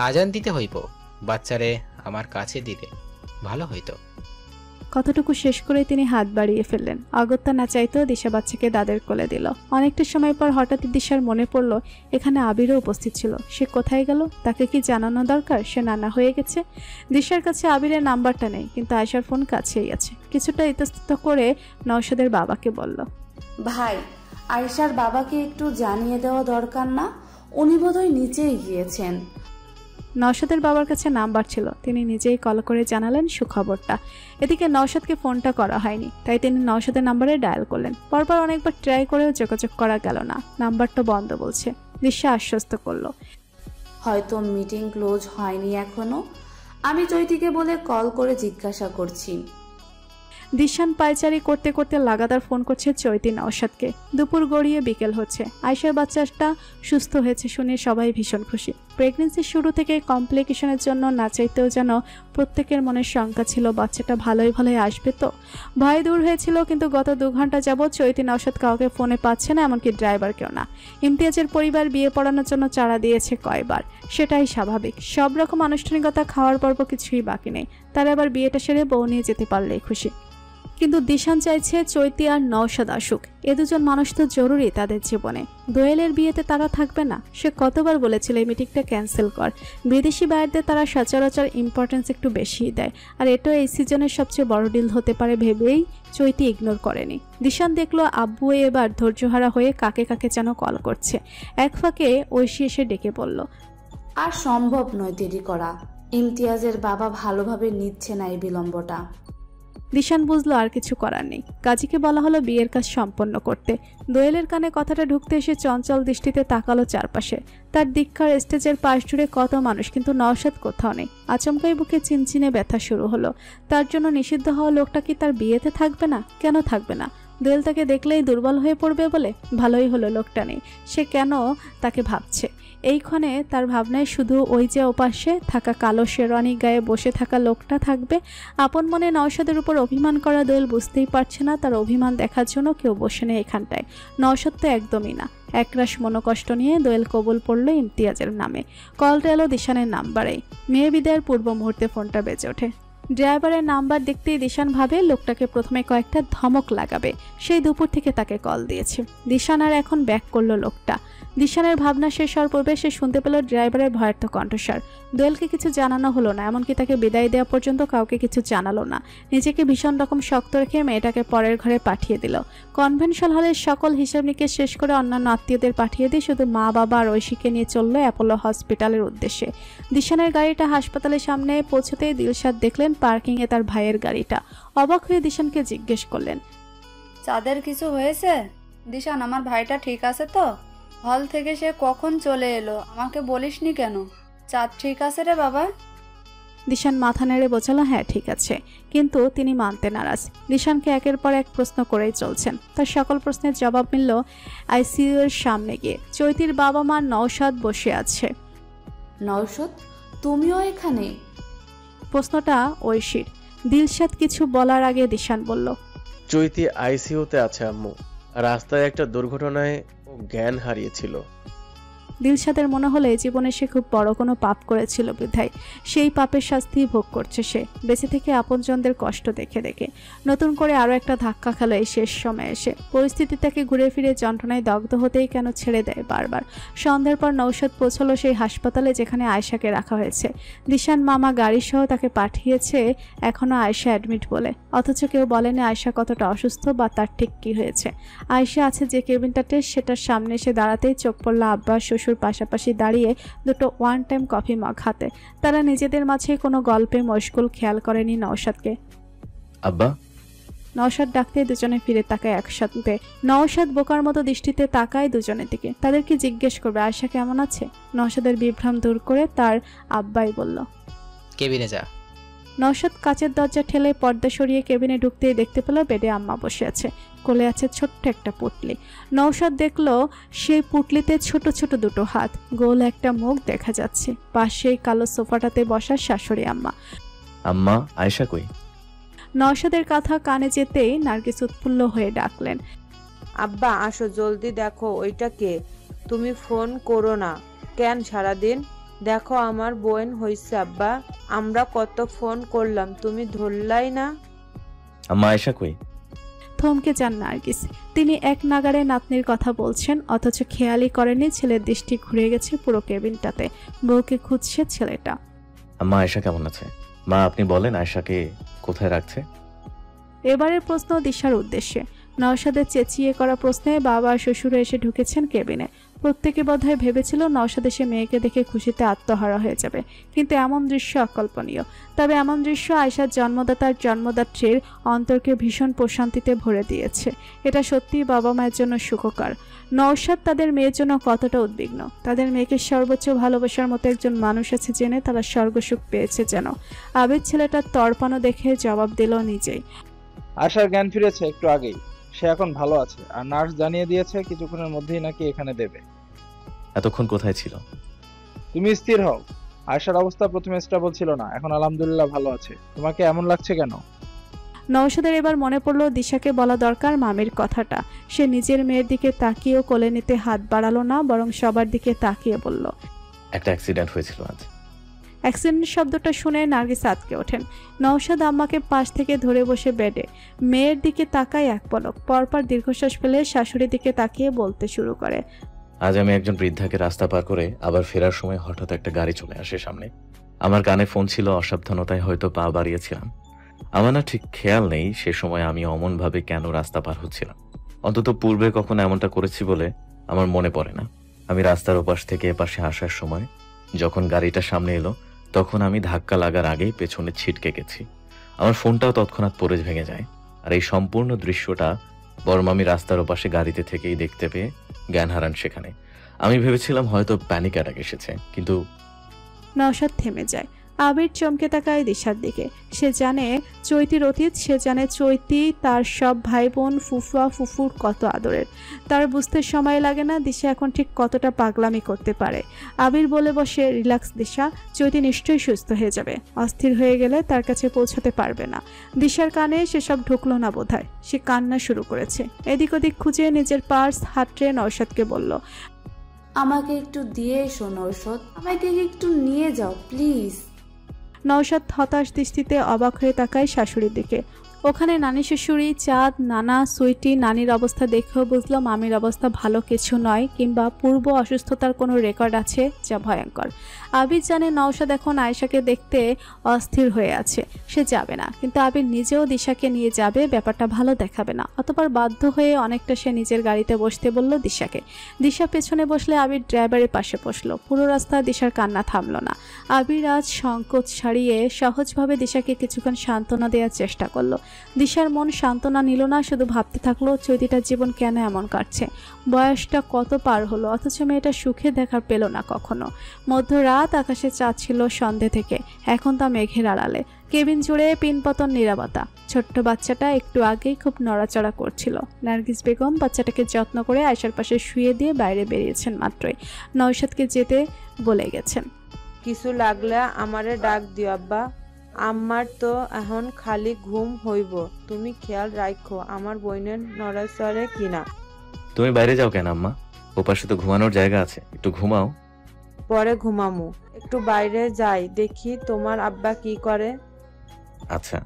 আজান দিতে হইব, বাচ্চারে আমার কাছে দিলে ভালো হইতো। কতটুকু শেষ করে তিনি হাত বাড়িয়ে ফেললেন। অগত্যা না চাইতেও দিশা বাচ্চাকে দাদের কোলে দিল। অনেকটা সময় পর হঠাৎ দিশার মনে পড়ল এখানে আবিরও উপস্থিত ছিল। সে কোথায় গেল? তাকে কি জানানো দরকার সে নানা হয়ে গেছে? দিশার কাছে আবিরের নাম্বারটা নেই, কিন্তু আয়শার ফোন কাছেই আছে। কিছুটা ইতস্তত করে নওশাদের বাবাকে বলল, ভাই, আয়েশার বাবাকে একটু জানিয়ে দেওয়া দরকার না? উনি বোধহয় নিচেই গিয়েছেন। নওশাদের বাবার কাছে নাম্বার ছিল, তিনি নিজেই কল করে জানালেন সুখবরটা। এদিকে নওশাদকে ফোনটা করা হয়নি, তাই তিনি নওশাদের নাম্বারে ডায়াল করলেন। পরপর অনেকবার ট্রাই করেও যোগাযোগ করা গেল না, নাম্বারটা বন্ধ বলছে। দিশা আশ্বস্ত করলো, হয়তো মিটিং ক্লোজ হয়নি এখনো। আমি চৈতিকে বলে কল করে জিজ্ঞাসা করছি। দিশান পায়চারি করতে করতে লাগাতার ফোন করছে চৈতি নওশাদকে। দুপুর গড়িয়ে বিকেল হচ্ছে। আয়শার বাচ্চাটা সুস্থ হয়েছে শুনে সবাই ভীষণ খুশি। প্রেগনেন্সির শুরু থেকে কমপ্লিকেশনের জন্য না চাইতেও যেন প্রত্যেকের মনের শঙ্কা ছিল বাচ্চাটা ভালোই ভালোই আসবে তো। ভয় দূর হয়েছিল, কিন্তু গত 2 ঘন্টা যাবৎ চৈতি নওশাদ কাউকে ফোনে পাচ্ছে না, এমনকি ড্রাইভারকেও না। ইমতিয়াজের পরিবার বিয়ে পড়ানোর জন্য চাড়া দিয়েছে কয়বার, সেটাই স্বাভাবিক। সব রকম আনুষ্ঠানিকতা খাওয়ার পর্ব কিছুই বাকি নেই। তারা আবার বিয়েটা সেরে বউ নিয়ে যেতে পারলেই খুশি। কিন্তু দিশান চাইছে চৈতি আর নওশাদ আসুক। এ দুজন মানুষ তো জরুরি তাদের জীবনে। দোয়েলের বিয়েতে তারা থাকবে না। সে কতবার বলেছিল এই মিটিংটা ক্যান্সেল কর। বিদেশি বায়ারদের তারা সচরাচর ইম্পর্টেন্স একটু বেশিই দেয়, আর এটাও এই সিজনের সবচেয়ে বড় ডিল হতে পারে ভেবেই চৈতি ইগনোর করেনি। দিশান দেখলো আব্বু এবার ধৈর্যহারা হয়ে কাকে কাকে যেন কল করছে। এক ফাঁকে ঐশী এসে ডেকে বলল, আর সম্ভব নয় দেরি করা। ইমতিয়াজের বাবা ভালোভাবে নিচ্ছে না এই বিলম্বটা। দিশান বুঝলো আর কিছু করার নেই। কাজীকে বলা হলো বিয়ের কাজ সম্পন্ন করতে। দোয়েলের কানে কথাটা ঢুকতে এসে চঞ্চল দৃষ্টিতে তাকালো চারপাশে। তার দিককার স্টেজের পাশ জুড়ে কত মানুষ, কিন্তু নওশাদ কোথাও নেই। আচমকাই বুকে চিনচিনে ব্যথা শুরু হলো। তার জন্য নিষিদ্ধ হওয়া লোকটা কি তার বিয়েতে থাকবে না? কেন থাকবে না? দোয়েল তাকে দেখলেই দুর্বল হয়ে পড়বে বলে? ভালোই হলো লোকটা নেই। সে কেন তাকে ভাবছে? এইক্ষণে তার ভাবনায় শুধু ওই যে ওপাশে থাকা কালো শেরওয়ানি গায়ে বসে থাকা লোকটা থাকবে। আপন মনে নওশাদের উপর অভিমান করা দোয়েল বুঝতেই পারছে না তার অভিমান দেখার জন্য কেউ বসে নেই এখানটায়। নওশাদ তো একদমই না। একরাশ মনোকষ্ট নিয়ে দোয়েল কবুল পড়ল ইমতিয়াজের নামে। কলটা এলো দিশানের নাম্বারেই। মেয়ে বিদায়ের পূর্ব মুহূর্তে ফোনটা বেজে ওঠে। ড্রাইভারের নাম্বার দেখতেই দিশান ভাবে লোকটাকে প্রথমে কয়েকটা ধমক লাগাবে। সেই দুপুর থেকে তাকে কল দিয়েছে। দিশান আর এখন ব্যাক করলো লোকটা। দিশানের ভাবনা শেষ হওয়ার পূর্বে সে শুনতে পেল ড্রাইভারের ভয়ার্থ কণ্ঠস্বর। দোয়েলকে কিছু জানানো হলো না, এমনকি তাকে বিদায় দেওয়া পর্যন্ত কাউকে কিছু জানালো না। নিজেকে ভীষণ রকম শক্ত রেখে মেয়েটাকে পরের ঘরে পাঠিয়ে দিল। কনভেনশন হলের সকল হিসাব নিকেশ শেষ করে অন্যান্য আত্মীয়দের পাঠিয়ে দিয়ে শুধু মা বাবা আর ঐশীকে নিয়ে চললো অ্যাপোলো হসপিটালের উদ্দেশ্যে। দিশানের গাড়িটা হাসপাতালের সামনে পৌঁছতেই দিলশাদ দেখলেন পার্কিংয়ে তার ভাইয়ের গাড়িটা। অবাক হয়ে দিশানকে জিজ্ঞেস করলেন, চাঁদের কিছু হয়েছে? দিশান, আমার ভাইটা ঠিক আছে তো? হল থেকে সে কখন চলে এলো, আমাকে বলিসনি কেন? চাঁদ ঠিক আছে রে বাবা? দিশান মাথা নেড়ে বোঝালো হ্যাঁ ঠিক আছে, কিন্তু তিনি মানতে নারাজ। দিশানকে একের পর এক প্রশ্ন করেই চলছেন। তার সকল প্রশ্নের জবাব মিলল আইসিইউ এর সামনে গিয়ে। চৈতির বাবা মা নওশাদ বসে আছে। নওশাদ, তুমিও এখানে? প্রশ্নটা ঐশীর। দিলশাদ কিছু বলার আগে দিশান বলল, চৈতি আইসিইউতে আছে আম্মু। রাস্তায় একটা দুর্ঘটনায় ও জ্ঞান হারিয়েছিল। দিলশাদের মনে হলে জীবনে সে খুব বড় কোনো পাপ করেছিল বিধায় সেই পাপের শাস্তি ভোগ করছে সে, বেঁচে থেকে আপনজনদের কষ্ট দেখে দেখে। নতুন করে আরও একটা ধাক্কা খেল এই শেষ সময়ে এসে। পরিস্থিতি তাকে ঘুরে ফিরে যন্ত্রণায় দগ্ধ হতেই কেন ছেড়ে দেয় বারবার। সন্ধ্যার পর নৌশাদ পৌঁছলো সেই হাসপাতালে যেখানে আয়েশাকে রাখা হয়েছে। দিশান মামা গাড়িসহ তাকে পাঠিয়েছে এখনও আয়েশা অ্যাডমিট বলে, অথচ কেউ বলেনি আয়েশা কতটা অসুস্থ বা তার ঠিক কী হয়েছে। আয়েশা আছে যে কেবিনটাতে সেটার সামনে এসে দাঁড়াতেই চোখ পড়ল আব্বা শ্বশুর পাশাপাশি দাঁড়িয়ে দুটো ওয়ান টাইম কফি মগ হাতে। তারা নিজেদের মাঝে কোনো গল্পে মশগুল, খেয়াল করেনি নওশাদকে। আব্বা। নওশাদ ডাকতে দুজনে ফিরে তাকায় একসাথে। নওশাদ বোকার মতো দৃষ্টিতে তাকায় দুজনের দিকে। তাদেরকে জিজ্ঞেস করবে আয়েশা কেমন আছে। নওশাদের বিভ্রাম দূর করে তার আব্বাই বলল, কেবিনে যা। নওশাদ কাচের দরজা ঠেলে পর্দা সরিয়ে কেবিনে ঢুকতেই দেখতে পেল বেডে আম্মা বসে আছে, কোলে আছে ছোট্ট একটা পুটলি। নওশাদ দেখল সেই পুটলিতে ছোট ছোট দুটো হাত, গোল একটা মুখ দেখা যাচ্ছে। পাশেই কালো সোফাটাতে বসা শাশুড়ি আম্মা। আম্মা, আয়েশা কই? নওশাদের কথা কানে যেতেই নার্গিস উৎফুল্ল হয়ে ডাকলেন, আব্বা আসো জলদি, দেখো ওইটা কে। তুমি ফোন করো না কেন সারাদিন? দেখো আমার বোন হইছে আব্বা, আমরা কত ফোন করলাম তুমি ধরলাই না। আম্মা, আয়েশা কই? থমকে যান নার্গিস। তিনি এক নাগাড়ে নাতনির কথা বলছেন, অথচ খেয়ালই করেনি ছেলের দৃষ্টি ঘুরে গেছে পুরো কেবিনটাতে। বউকে খুঁজছে ছেলেটা। আম্মা, আয়েশা কেমন আছে? মা, আপনি বলেন আয়েশাকে কোথায় রাখছে? এবারের প্রশ্ন দিশার উদ্দেশ্যে। নওশাদের চেঁচিয়ে করা প্রশ্নে বাবা শ্বশুর এসে ঢুকেছেন কেবিনে। প্রত্যেকে বোধহয় ভেবেছিল নওশাদ এসে মেয়েকে দেখে খুশিতে আত্মহারা হয়ে যাবে, কিন্তু এমন দৃশ্য অকল্পনীয়। তবে এমন দৃশ্য আয়েশার জন্মদাতার জন্মদাত্রীর অন্তরকে ভীষণ প্রশান্তিতে ভরে দিয়েছে। এটা সত্যিই বাবা মায়ের জন্য সুখকর। নওশাদ তাদের মেয়ের জন্য কতটা উদ্বিগ্ন। তাদের মেয়েকে সর্বোচ্চ ভালোবাসার মতো একজন মানুষ আছে জেনে তারা স্বর্গসুখ পেয়েছে যেন। আবেদ ছেলেটার তর্পানো দেখে জবাব দিল নিজেই, আশার জ্ঞান ফিরেছে একটু আগেই, সে এখন ভালো আছে, আর নার্স জানিয়ে দিয়েছে কিছুক্ষণের মধ্যেই নাকি এখানে দেবে। এতক্ষণ কোথায় ছিল? তুমি স্থির হও। আয়শার অবস্থা প্রথমে স্টেবল ছিল না, এখন আলহামদুলিল্লাহ ভালো আছে। তোমাকে এমন লাগছে কেন? নওশাদের এবার মনে পড়লো দিশাকে বলা দরকার মামির কথাটা। সে নিজের মেয়ের দিকে তাকিয়েও কোলে নিতে হাত বাড়ালো না, বরং সবার দিকে তাকিয়ে বলল, একটা অ্যাক্সিডেন্ট হয়েছিল আজ। অ্যাক্সিডেন্ট শব্দটা শুনে নার্গিস আটকে ওঠেন। নওশাদ আম্মাকে পাশ থেকে ধরে বসে বেডে মেয়ের দিকে তাকায় এক পলক, পরপর দীর্ঘশ্বাস ফেলে শাশুড়ির দিকে তাকিয়ে বলতে শুরু করে, আজ আমি একজন বৃদ্ধাকে রাস্তা পার করে আবার ফেরার সময় হঠাৎ একটা গাড়ি চলে আসে সামনে। আমার কানে ফোন ছিল, অসাবধানতায় হয়তো পা বাড়িয়েছিলাম। আমার না ঠিক খেয়াল নেই সে সময় আমি অমনভাবে কেন রাস্তা পার হচ্ছিলাম। অন্তত পূর্বে কখনো এমনটা করেছি বলে আমার মনে পড়ে না। আমি রাস্তার ওপাশ থেকে এপাশে আসার সময় যখন গাড়িটা সামনে এলো তখন আমি ধাক্কা লাগার আগেই পেছনে ছিটকে গেছি। আমার ফোনটাও তৎক্ষণাৎ পড়ে ভেঙে যায়। আর এই সম্পূর্ণ দৃশ্যটা বরং আমি রাস্তার ওপাশে গাড়িতে থেকেই দেখতে পেয়ে জ্ঞান হারান সেখানে। আমি ভেবেছিলাম হয়তো প্যানিক অ্যাটাক এসেছে, কিন্তু নওশাদ থেমে যায়। আবির চমকে তাকায় দিশার দিকে। সে জানে চৈতির অতীত, সে জানে চৈতি তার সব ভাই বোন, ফুফুয়া ফুফুর কত আদরের। তার বুঝতে সময় লাগে না দিশা এখন ঠিক কতটা পাগলামি করতে পারে। আবির বলে বসে, রিল্যাক্স দিশা, চৈতি নিশ্চয়ই সুস্থ হয়ে যাবে। অস্থির হয়ে গেলে তার কাছে পৌঁছাতে পারবে না। দিশার কানে সেসব ঢুকলো না বোধহয়। সে কান্না শুরু করেছে। এদিক ওদিক খুঁজে নিজের পার্স হাতড়ে নওশাদকে বলল, আমাকে একটু দিয়ে এসো নৌশদ, আমাকে একটু নিয়ে যাও প্লিজ। নওশাদ হতাশ দৃষ্টিতে অবাক হয়ে তাকায় শাশুড়ির দিকে। ওখানে নানি শ্বশুরি, চাঁদ, নানা, সুইটি। নানির অবস্থা দেখেও বুঝলো মামির অবস্থা ভালো কিছু নয়, কিংবা পূর্ব অসুস্থতার কোনো রেকর্ড আছে যা ভয়ঙ্কর। আবির জানে নওশাদ এখন আয়েশাকে দেখতে অস্থির হয়ে আছে, সে যাবে না। কিন্তু আবির নিজেও দিশাকে নিয়ে যাবে, ব্যাপারটা ভালো দেখাবে না। অতঃপর বাধ্য হয়ে অনেকটা সে নিজের গাড়িতে বসতে বলল দিশাকে। দিশা পেছনে বসলে আবির ড্রাইভারের পাশে বসলো। পুরো রাস্তা দিশার কান্না থামলো না। আবির আজ সংকোচ ছাড়িয়ে সহজভাবে দিশাকে কিছুক্ষণ সান্ত্বনা দেওয়ার চেষ্টা করলো। দিশার মন সান্ত্বনা নিল না, শুধু ভাবতে থাকলো চৈতিটার জীবন কেন এমন কাটছে। বয়সটা কত পার হলো, অথচ মেয়েটা সুখে দেখার পেল না কখনো। মধ্যরাত আকাশে চাঁদ ছিল সন্ধে থেকে, এখন তা মেঘের আড়ালে। কেবিন জুড়ে পিনপতন নীরবতা। ছোট্ট বাচ্চাটা একটু আগেই খুব নড়াচড়া করছিল। নার্গিস বেগম বাচ্চাটাকে যত্ন করে আয়েশার পাশে শুয়ে দিয়ে বাইরে বেরিয়েছেন মাত্রই। নওশাদকে যেতে বলে গেছেন। কিছু লাগলে আমারে ডাক দিও আব্বা, আমার তো এখন খালি ঘুম হইব। তুমি খেয়াল রাখো আমার বোনের নড়াচড়ে কিনা। তুমি বাইরে যাও কেন আম্মা? ওপাশে তো ঘুমানোর জায়গা আছে, একটু ঘুমাও। পরে ঘুমামু, একটু বাইরে যাই, দেখি তোমার আব্বা কি করে। আচ্ছা,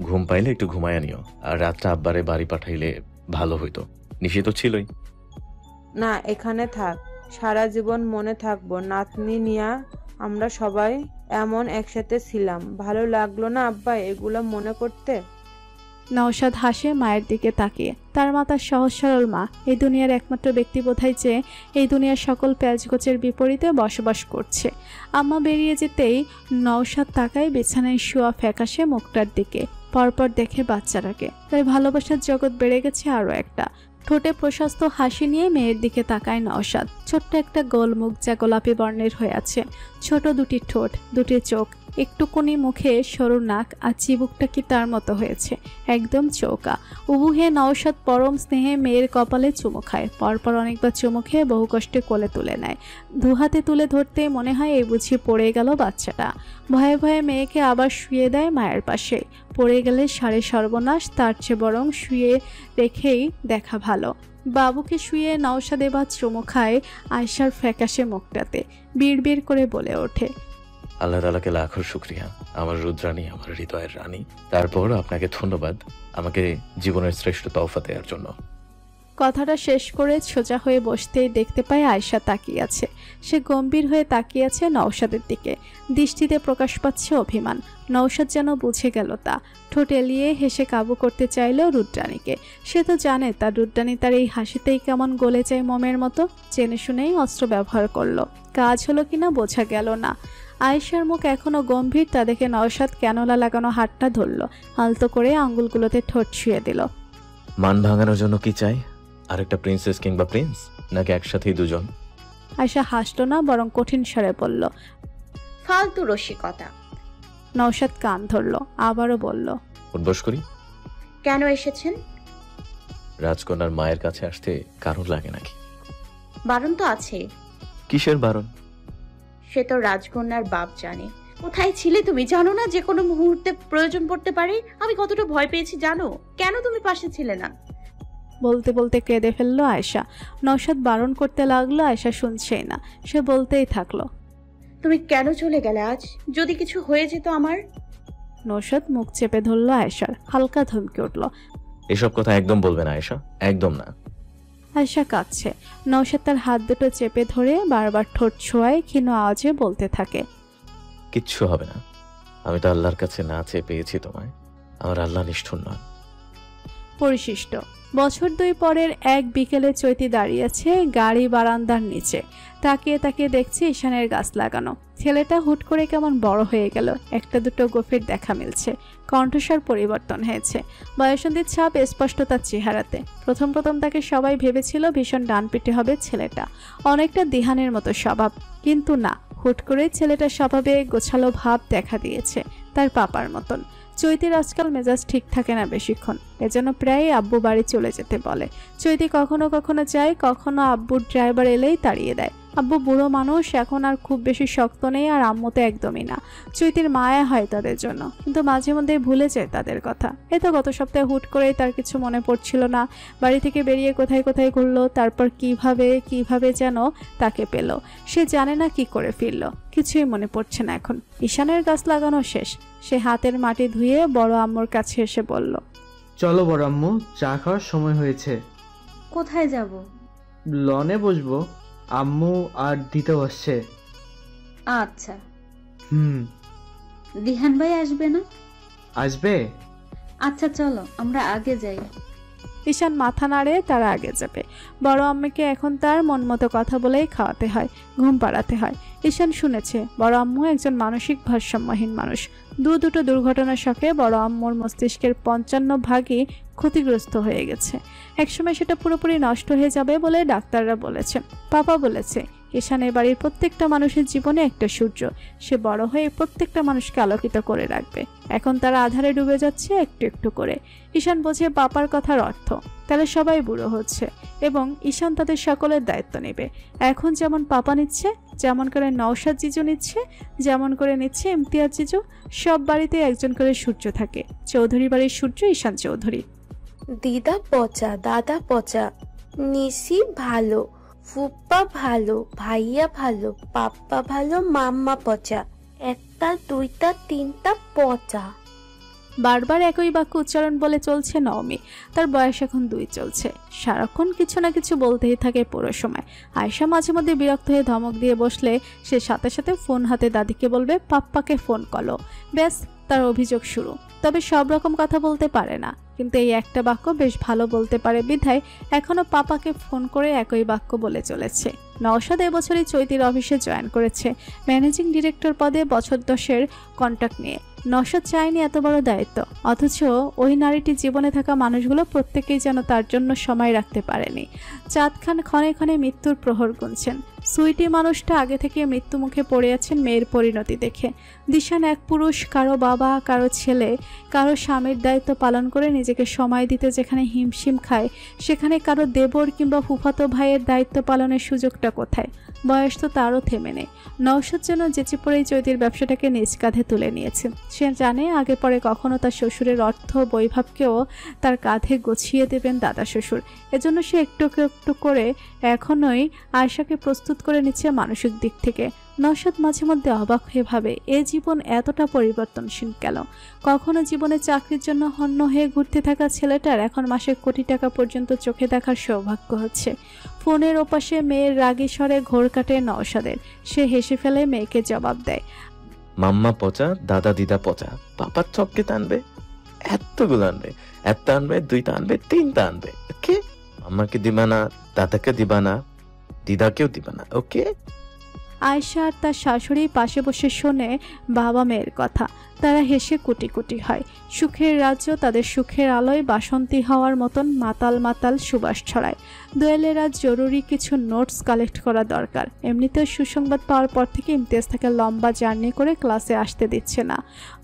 ঘুম পাইলে একটু ঘুমায়া নিও, আর রাতটা আব্বারে বাড়ি পাঠাইলে ভালো হইতো। নিষেধ তো ছিলই। না, এখানে থাক, সারা জীবন মনে থাকবো। নাতনি নিয়া আমরা সবাই এমন একসাথে ছিলাম, ভালো লাগলো না আব্বা এগুলো মনে করতে? নওশাদ হাসে মায়ের দিকে তাকিয়ে। তার মা তার সহজ সরল মা, এই দুনিয়ার একমাত্র ব্যক্তি বোধহয় যে এই দুনিয়ার সকল প্যাচগোছের বিপরীতে বসবাস করছে। আম্মা বেরিয়ে যেতেই নওশাদ তাকায় বিছানায় শোয়া ফ্যাকাশে মুখটার দিকে। পরপর দেখে বাচ্চাটাকে। তাই ভালোবাসার জগৎ বেড়ে গেছে আরও একটা। ঠোঁটে প্রশস্ত হাসি নিয়ে মেয়ের দিকে তাকায় নওশাদ। ছোট্ট একটা গোল মুখ যা গোলাপি বর্ণের হয়ে আছে, ছোট দুটি ঠোঁট, দুটি চোখ, একটুকুনি মুখে সরু নাক, আর চিবুকটা কি তার মতো হয়েছে, একদম চৌকা। উবু হয়ে নওশাদ পরম স্নেহে মেয়ের কপালে চুমু খায়। পরপর অনেকবার চুমু খেয়ে বহু কষ্টে কোলে তুলে নেয়। দুহাতে তুলে ধরতে মনে হয় এই বুঝি পড়ে গেল বাচ্চাটা। ভয়ে ভয়ে মেয়েকে আবার শুয়ে দেয় মায়ের পাশে। পড়ে গেলে সারে সর্বনাশ, তার চেয়ে বরং শুয়ে রেখেই দেখা ভালো। বাবুকে শুয়ে নওশাদ এবার চুমু খায় আয়শার ফ্যাকাশে মুখটাতে। বিড়বিড় করে বলে ওঠে, আল্লাহ তাআলাকে লাখো শুকরিয়া, আমার রুদ্রাণী, আমার হৃদয়ের রানী। তারপর আপনাকে ধন্যবাদ আমাকে জীবনের শ্রেষ্ঠ তওফা দেওয়ার জন্য। কথাটা শেষ করে সোজা হয়ে বসতেই দেখতে পায় আয়শা তাকিয়ে আছে। সে গম্ভীর হয়ে তাকিয়ে আছে নওশাদের দিকে। দৃষ্টিতে প্রকাশ পাচ্ছে অভিমান। নওশাদ যেন বুঝে গেল তা। ঠোঁট এলিয়ে হেসে কাবু করতে চাইল রুদ্রাণীকে। সে তো জানে তার রুদ্রাণী তার এই হাসিতেই কেমন গলে যায় মোমের মতো। জেনে শুনেই অস্ত্র ব্যবহার করলো। কাজ হলো কিনা বোঝা গেল না। আয়েশার মুখ এখনো গম্ভীর, তা দেখে নওশাদ ক্যানোলা লাগানো হাতটা ধরল, আলতো করে আঙ্গুলগুলোতে ঠোঁট ছুঁয়ে দিল। মান ভাঙানোর জন্য কি চাই? আরেকটা প্রিন্সেস কিংবা প্রিন্স, নাকি একসাথেই দুজন? আয়েশা হাসলো না, বরং কঠিন স্বরে বলল, ফালতু রসিকতা। নওশাদ কান ধরল, আবারও বলল, উঠবস করি। কেন এসেছেন? রাজকন্যার মায়ের কাছে আসতে কারণ লাগে নাকি? বারণ তো আছে। কিসের বারণ? সে তো রাজকন্যার বাপ জানে। কোথায় ছিলে তুমি? জানো না যে কোনো মুহূর্তে প্রয়োজন পড়তে পারে? আমি কতটা ভয় পেয়েছি জানো? কেন তুমি পাশে ছিলে না? বলতে বলতে কেঁদে ফেললো আয়েশা। নওশাদ বারণ করতে লাগলো, আয়েশা শুনছেই না। সে বলতেই থাকলো, তুমি কেন চলে গেলে আজ? যদি কিছু হয়ে যেত আমার? নওশাদ মুখ চেপে ধরলো আয়েশার, হালকা ধমকে উঠল, এসব কথা একদম বলবে না আয়েশা, একদম না। আয়েশা কাঁদছে। নওশাদ তার হাত দুটো চেপে ধরে বারবার ঠোঁট ছোঁয়ায় ক্ষীণ আওয়াজে বলতে থাকে, কিচ্ছু হবে না। আমি তো আল্লাহর কাছে না চেয়ে পেয়েছি তোমায়। আমার আল্লাহ নিষ্ঠুর নন। পরিশিষ্ট। বছর 2 পরের এক বিকেলে চৈতি দাঁড়িয়েছে গাড়ি বারান্দার নিচে। তাকিয়ে তাকিয়ে দেখছে ঈশানের গাছ লাগানো। ছেলেটা হুট করে কেমন বড় হয়ে গেল। একটা দুটো গোফের দেখা মিলছে। কণ্ঠস্বর পরিবর্তন হয়েছে। বয়সন্ধির ছাপ স্পষ্ট তার চেহারাতে। প্রথম প্রথম তাকে সবাই ভেবেছিল ভীষণ ডানপিটে হবে ছেলেটা, অনেকটা দিহানের মতো স্বভাব। কিন্তু না, হুট করে ছেলেটার স্বভাবে গোছালো ভাব দেখা দিয়েছে, তার পাপার মতন। চৈতির আজকাল মেজাজ ঠিক থাকে না বেশিক্ষণ। এজন্য প্রায় আব্বু বাড়ি চলে যেতে বলে। চৈতি কখনো কখনো যায়, কখনো আব্বুর ড্রাইভার এলেই তাড়িয়ে দেয়। আব্বু বুড়ো মানুষ, এখন আর খুব বেশি শক্ত নেই, আর আম্মু তো একদমই না। চৈতির মায়া হয় তাদের জন্য, কিন্তু মাঝে মধ্যে ভুলে যায় তাদের কথা। এ তো গত সপ্তাহে হুট করেই তার কিছু মনে পড়ছিল না। বাড়ি থেকে বেরিয়ে কোথায় কোথায় ঘুরলো, তারপর কিভাবে যেন তাকে পেল। সে জানে না কি করে ফিরল, কিছুই মনে পড়ছে না এখন। ঈশানের গাছ লাগানো শেষ। সে হাতের মাটি ধুয়ে বড় আম্মুর কাছে এসে বলল, চলো বড় আম্মু, চা খাওয়ার সময় হয়েছে। কোথায় যাব? লনে বসবো, আম্মু আর দিতেও আসছে। আচ্ছা। দিহান ভাই আসবে না? আসবে। আচ্ছা চলো আমরা আগে যাই। ঈশান মাথা নাড়ে, তারা আগে যাবে। বড় আম্মুকে এখন তার মন মতো কথা বলেই খাওয়াতে হয়, ঘুম পাড়াতে হয়। ঈশান শুনেছে বড় আম্মু একজন মানসিক ভারসাম্যহীন মানুষ। দুটো দুর্ঘটনার শখে বড় আম্মুর মস্তিষ্কের 55% ক্ষতিগ্রস্ত হয়ে গেছে। একসময় সেটা পুরোপুরি নষ্ট হয়ে যাবে বলে ডাক্তাররা বলেছে। পাপা বলেছে ঈশানের বাড়ির প্রত্যেকটা মানুষের জীবনে একটা সূর্য, সে বড় হয়ে প্রত্যেকটা মানুষকে আলোকিত করে রাখবে। এখন তারা আধারে ডুবে যাচ্ছে একটু একটু করে। ঈশান বোঝে পাপার কথার অর্থ। তারা সবাই বুড়ো হচ্ছে এবং ঈশান তাদের সকলের দায়িত্ব নেবে। এখন যেমন পাপা নিচ্ছে, যেমন করে নওশাদ জিজু নিচ্ছে, যেমন করে নিচ্ছে ইমতিয়াজ জিজু। সব বাড়িতে একজন করে সূর্য থাকে। চৌধুরী বাড়ির সূর্য ঈশান চৌধুরী। দিদা পচা, দাদা পচা, নিশি ভালো, ফুপ্পা ভালো, ভাইয়া ভালো, পাপ্পা ভালো, মাম্মা পচা, একটা দুইটা তিনটা পচা। বারবার একই বাক্য উচ্চারণ বলে চলছে নওমি। তার বয়স এখন 2 চলছে। সারাক্ষণ কিছু না কিছু বলতেই থাকে পুরো সময়। আয়েশা মাঝে মধ্যে বিরক্ত হয়ে ধমক দিয়ে বসলে সে সাথে সাথে ফোন হাতে দাদিকে বলবে পাপ্পাকে ফোন করো। ব্যাস, তার অভিযোগ শুরু। তবে সব রকম কথা বলতে পারে না, কিন্তু এই একটা বাক্য বেশ ভালো বলতে পারে বিধায় এখনো পাপাকে ফোন করে একই বাক্য বলে চলেছে। নওশাদ এবছরই চৈতির অফিসে জয়েন করেছে ম্যানেজিং ডিরেক্টর পদে বছর 10-এর কন্ট্রাক্ট নিয়ে। নওশাদ চায়নি এত বড় দায়িত্ব, অথচ ওই নারীটির জীবনে থাকা মানুষগুলো প্রত্যেকেই যেন তার জন্য সময় রাখতে পারেনি। চাঁদ খান ক্ষণে ক্ষণে মৃত্যুর প্রহর গুনছেন। সুইটি মানুষটা আগে থেকে মৃত্যু মুখে পড়ে আছেন মেয়ের পরিণতি দেখে। দিশান এক পুরুষ, কারো বাবা, কারো ছেলে, কারো স্বামীর দায়িত্ব পালন করে নিজেকে সময় দিতে যেখানে হিমশিম খায়, সেখানে কারো দেবর কিংবা ফুফাতো ভাইয়ের দায়িত্ব পালনের সুযোগটা কোথায়? বয়স তো তারও থেমে নেই। নওশাদ যেন যেচে পড়েই চৈতির ব্যবসাটাকে নিজ কাঁধে তুলে নিয়েছে। সে জানে আগে পরে কখনো তার শ্বশুরের অর্থ বৈভবকেও তার কাঁধে গছিয়ে দেবেন দাদা শ্বশুর। এজন্য সে একটু একটু করে এখনোই আয়েশাকে প্রস্তুত করে নিচ্ছে মানসিক দিক থেকে। নওশাদ মাঝে মধ্যে অবাক হয়ে ভাবে, এ জীবন এতটা পরিবর্তনশীল কেন? কখনো জীবনে চাকরির জন্য হন্য হয়ে ঘুরতে থাকা ছেলেটার এখন মাসে কোটি টাকা পর্যন্ত চোখে দেখার সৌভাগ্য হচ্ছে। ফোনের ওপাশে মেয়ের রাগী স্বরে ঘোর কাটে নওশাদের। সে হেসে ফেলে মেয়েকে জবাব দেয়, মাম্মা পচা, দাদা দিদা পচা, পাপার চপকে টানবে, এতগুলো আনবে, একটা আনবে, 2টা আনবে, 3টা আনবে। ওকে, মাম্মাকে দিবা না, দাদাকে দিবা না, দিদাকেও দিবা না। ওকে। আয়েশা আর তার শাশুড়ি পাশে বসে শোনে বাবা মেয়ের কথা। তারা হেসে কুটি কুটি হয়। সুখের রাজ্য তাদের সুখের আলোয় বাসন্তী হওয়ার মতন মাতাল মাতাল সুবাস ছড়ায়। দোয়েলের আজ জরুরি কিছু নোটস কালেক্ট করা দরকার। এমনিতেও সুসংবাদ পাওয়ার পর থেকে ইমতিয়াজ তাকে লম্বা জার্নি করে ক্লাসে আসতে দিচ্ছে না।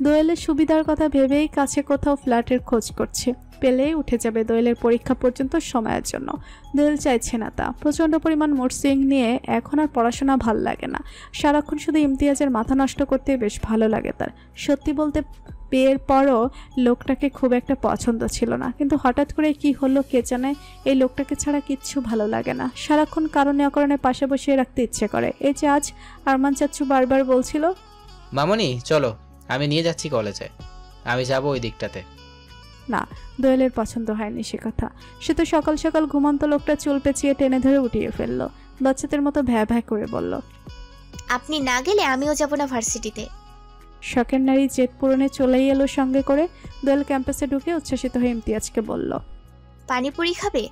দোয়েলের সুবিধার কথা ভেবেই কাছে কোথাও ফ্ল্যাটের খোঁজ করছে। পেলেই উঠে যাবে দোয়েলের পরীক্ষা পর্যন্ত সময়ের জন্য। দোয়েল চাইছে না তা। প্রচণ্ড পরিমাণ মুড সুইং নিয়ে এখন আর পড়াশোনা ভাল লাগে না। সারাক্ষণ শুধু ইমতিয়াজের মাথা নষ্ট করতে বেশ ভালো লাগে তার। সত্যি বলতে বিয়ের পরও লোকটাকে খুব একটা পছন্দ ছিল না, কিন্তু হঠাৎ করে কি হলো কে জানে, এই লোকটাকে ছাড়া কিচ্ছু ভালো লাগে না। সারাক্ষণ কারণে অকারণে পাশে বসিয়ে রাখতে ইচ্ছে করে। এই যে আজ আরমান চাচ্চু বারবার বলছিল, মামনি চলো, আমি নিয়ে যাচ্ছি কলেজে, আমি যাব ওই দিকটাতে। না, দোয়েলের পছন্দ হয়নি সে কথা। সে তো সকাল সকাল ঘুমন্ত লোকটা চুল পেঁচিয়ে টেনে ধরে উঠিয়ে ফেললো। বাচ্চাদের মতো ভ্যা ভ্যা করে বলল, আপনি না গেলে আমিও যাব না ভার্সিটিতে। শখের নারী জেদ পূরণে চলেই এলো সঙ্গে করে। দোয়েল ক্যাম্পাসে ঢুকে উচ্ছ্বাসিত হয়ে ইমতিয়াজকে বলল, পানিপুরি খাবে?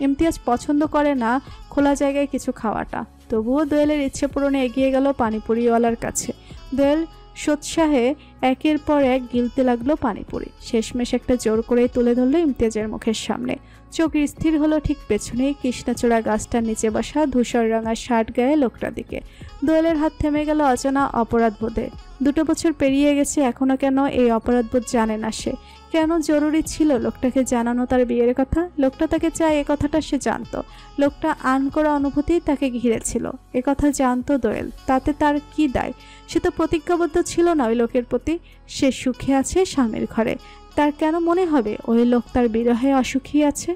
ইমতিয়াজ পছন্দ করে না খোলা জায়গায় কিছু খাওয়াটা, তবুও দোয়েলের ইচ্ছে পূরণে এগিয়ে গেল পানিপুরিওয়ালার কাছে। দোয়েল সোৎসাহে একের পর এক গিলতে লাগলো পানিপুরি। শেষমেশ একটা জোর করে তুলে ধরলো ইমতিয়াজের মুখের সামনে। চোখ স্থির হলো ঠিক পেছনেই কৃষ্ণচূড়া গাছটার নিচে বসা ধূসর রঙা শার্ট গায়ে লোকটা দিকে। দোয়েলের হাত থেমে গেল অজানা অপরাধবোধে। 2 বছর পেরিয়ে গেছে, এখনো কেন এই অপরাধবোধ জানে না সে? কেন জরুরি ছিল লোকটাকে জানানো তার বিয়ের কথা? লোকটা তাকে চায় এ কথাটা সে জানতো। লোকটা আন করা অনুভূতি তাকে ঘিরেছিল, এ কথা জানতো দোয়েল। তাতে তার কি দায়? সে তো প্রতিজ্ঞাবদ্ধ ছিল না ওই লোকের প্রতি। সে সুখে আছে স্বামীর ঘরে, তার কেন মনে হবে ওই লোক তার বিরহে অসুখী আছে?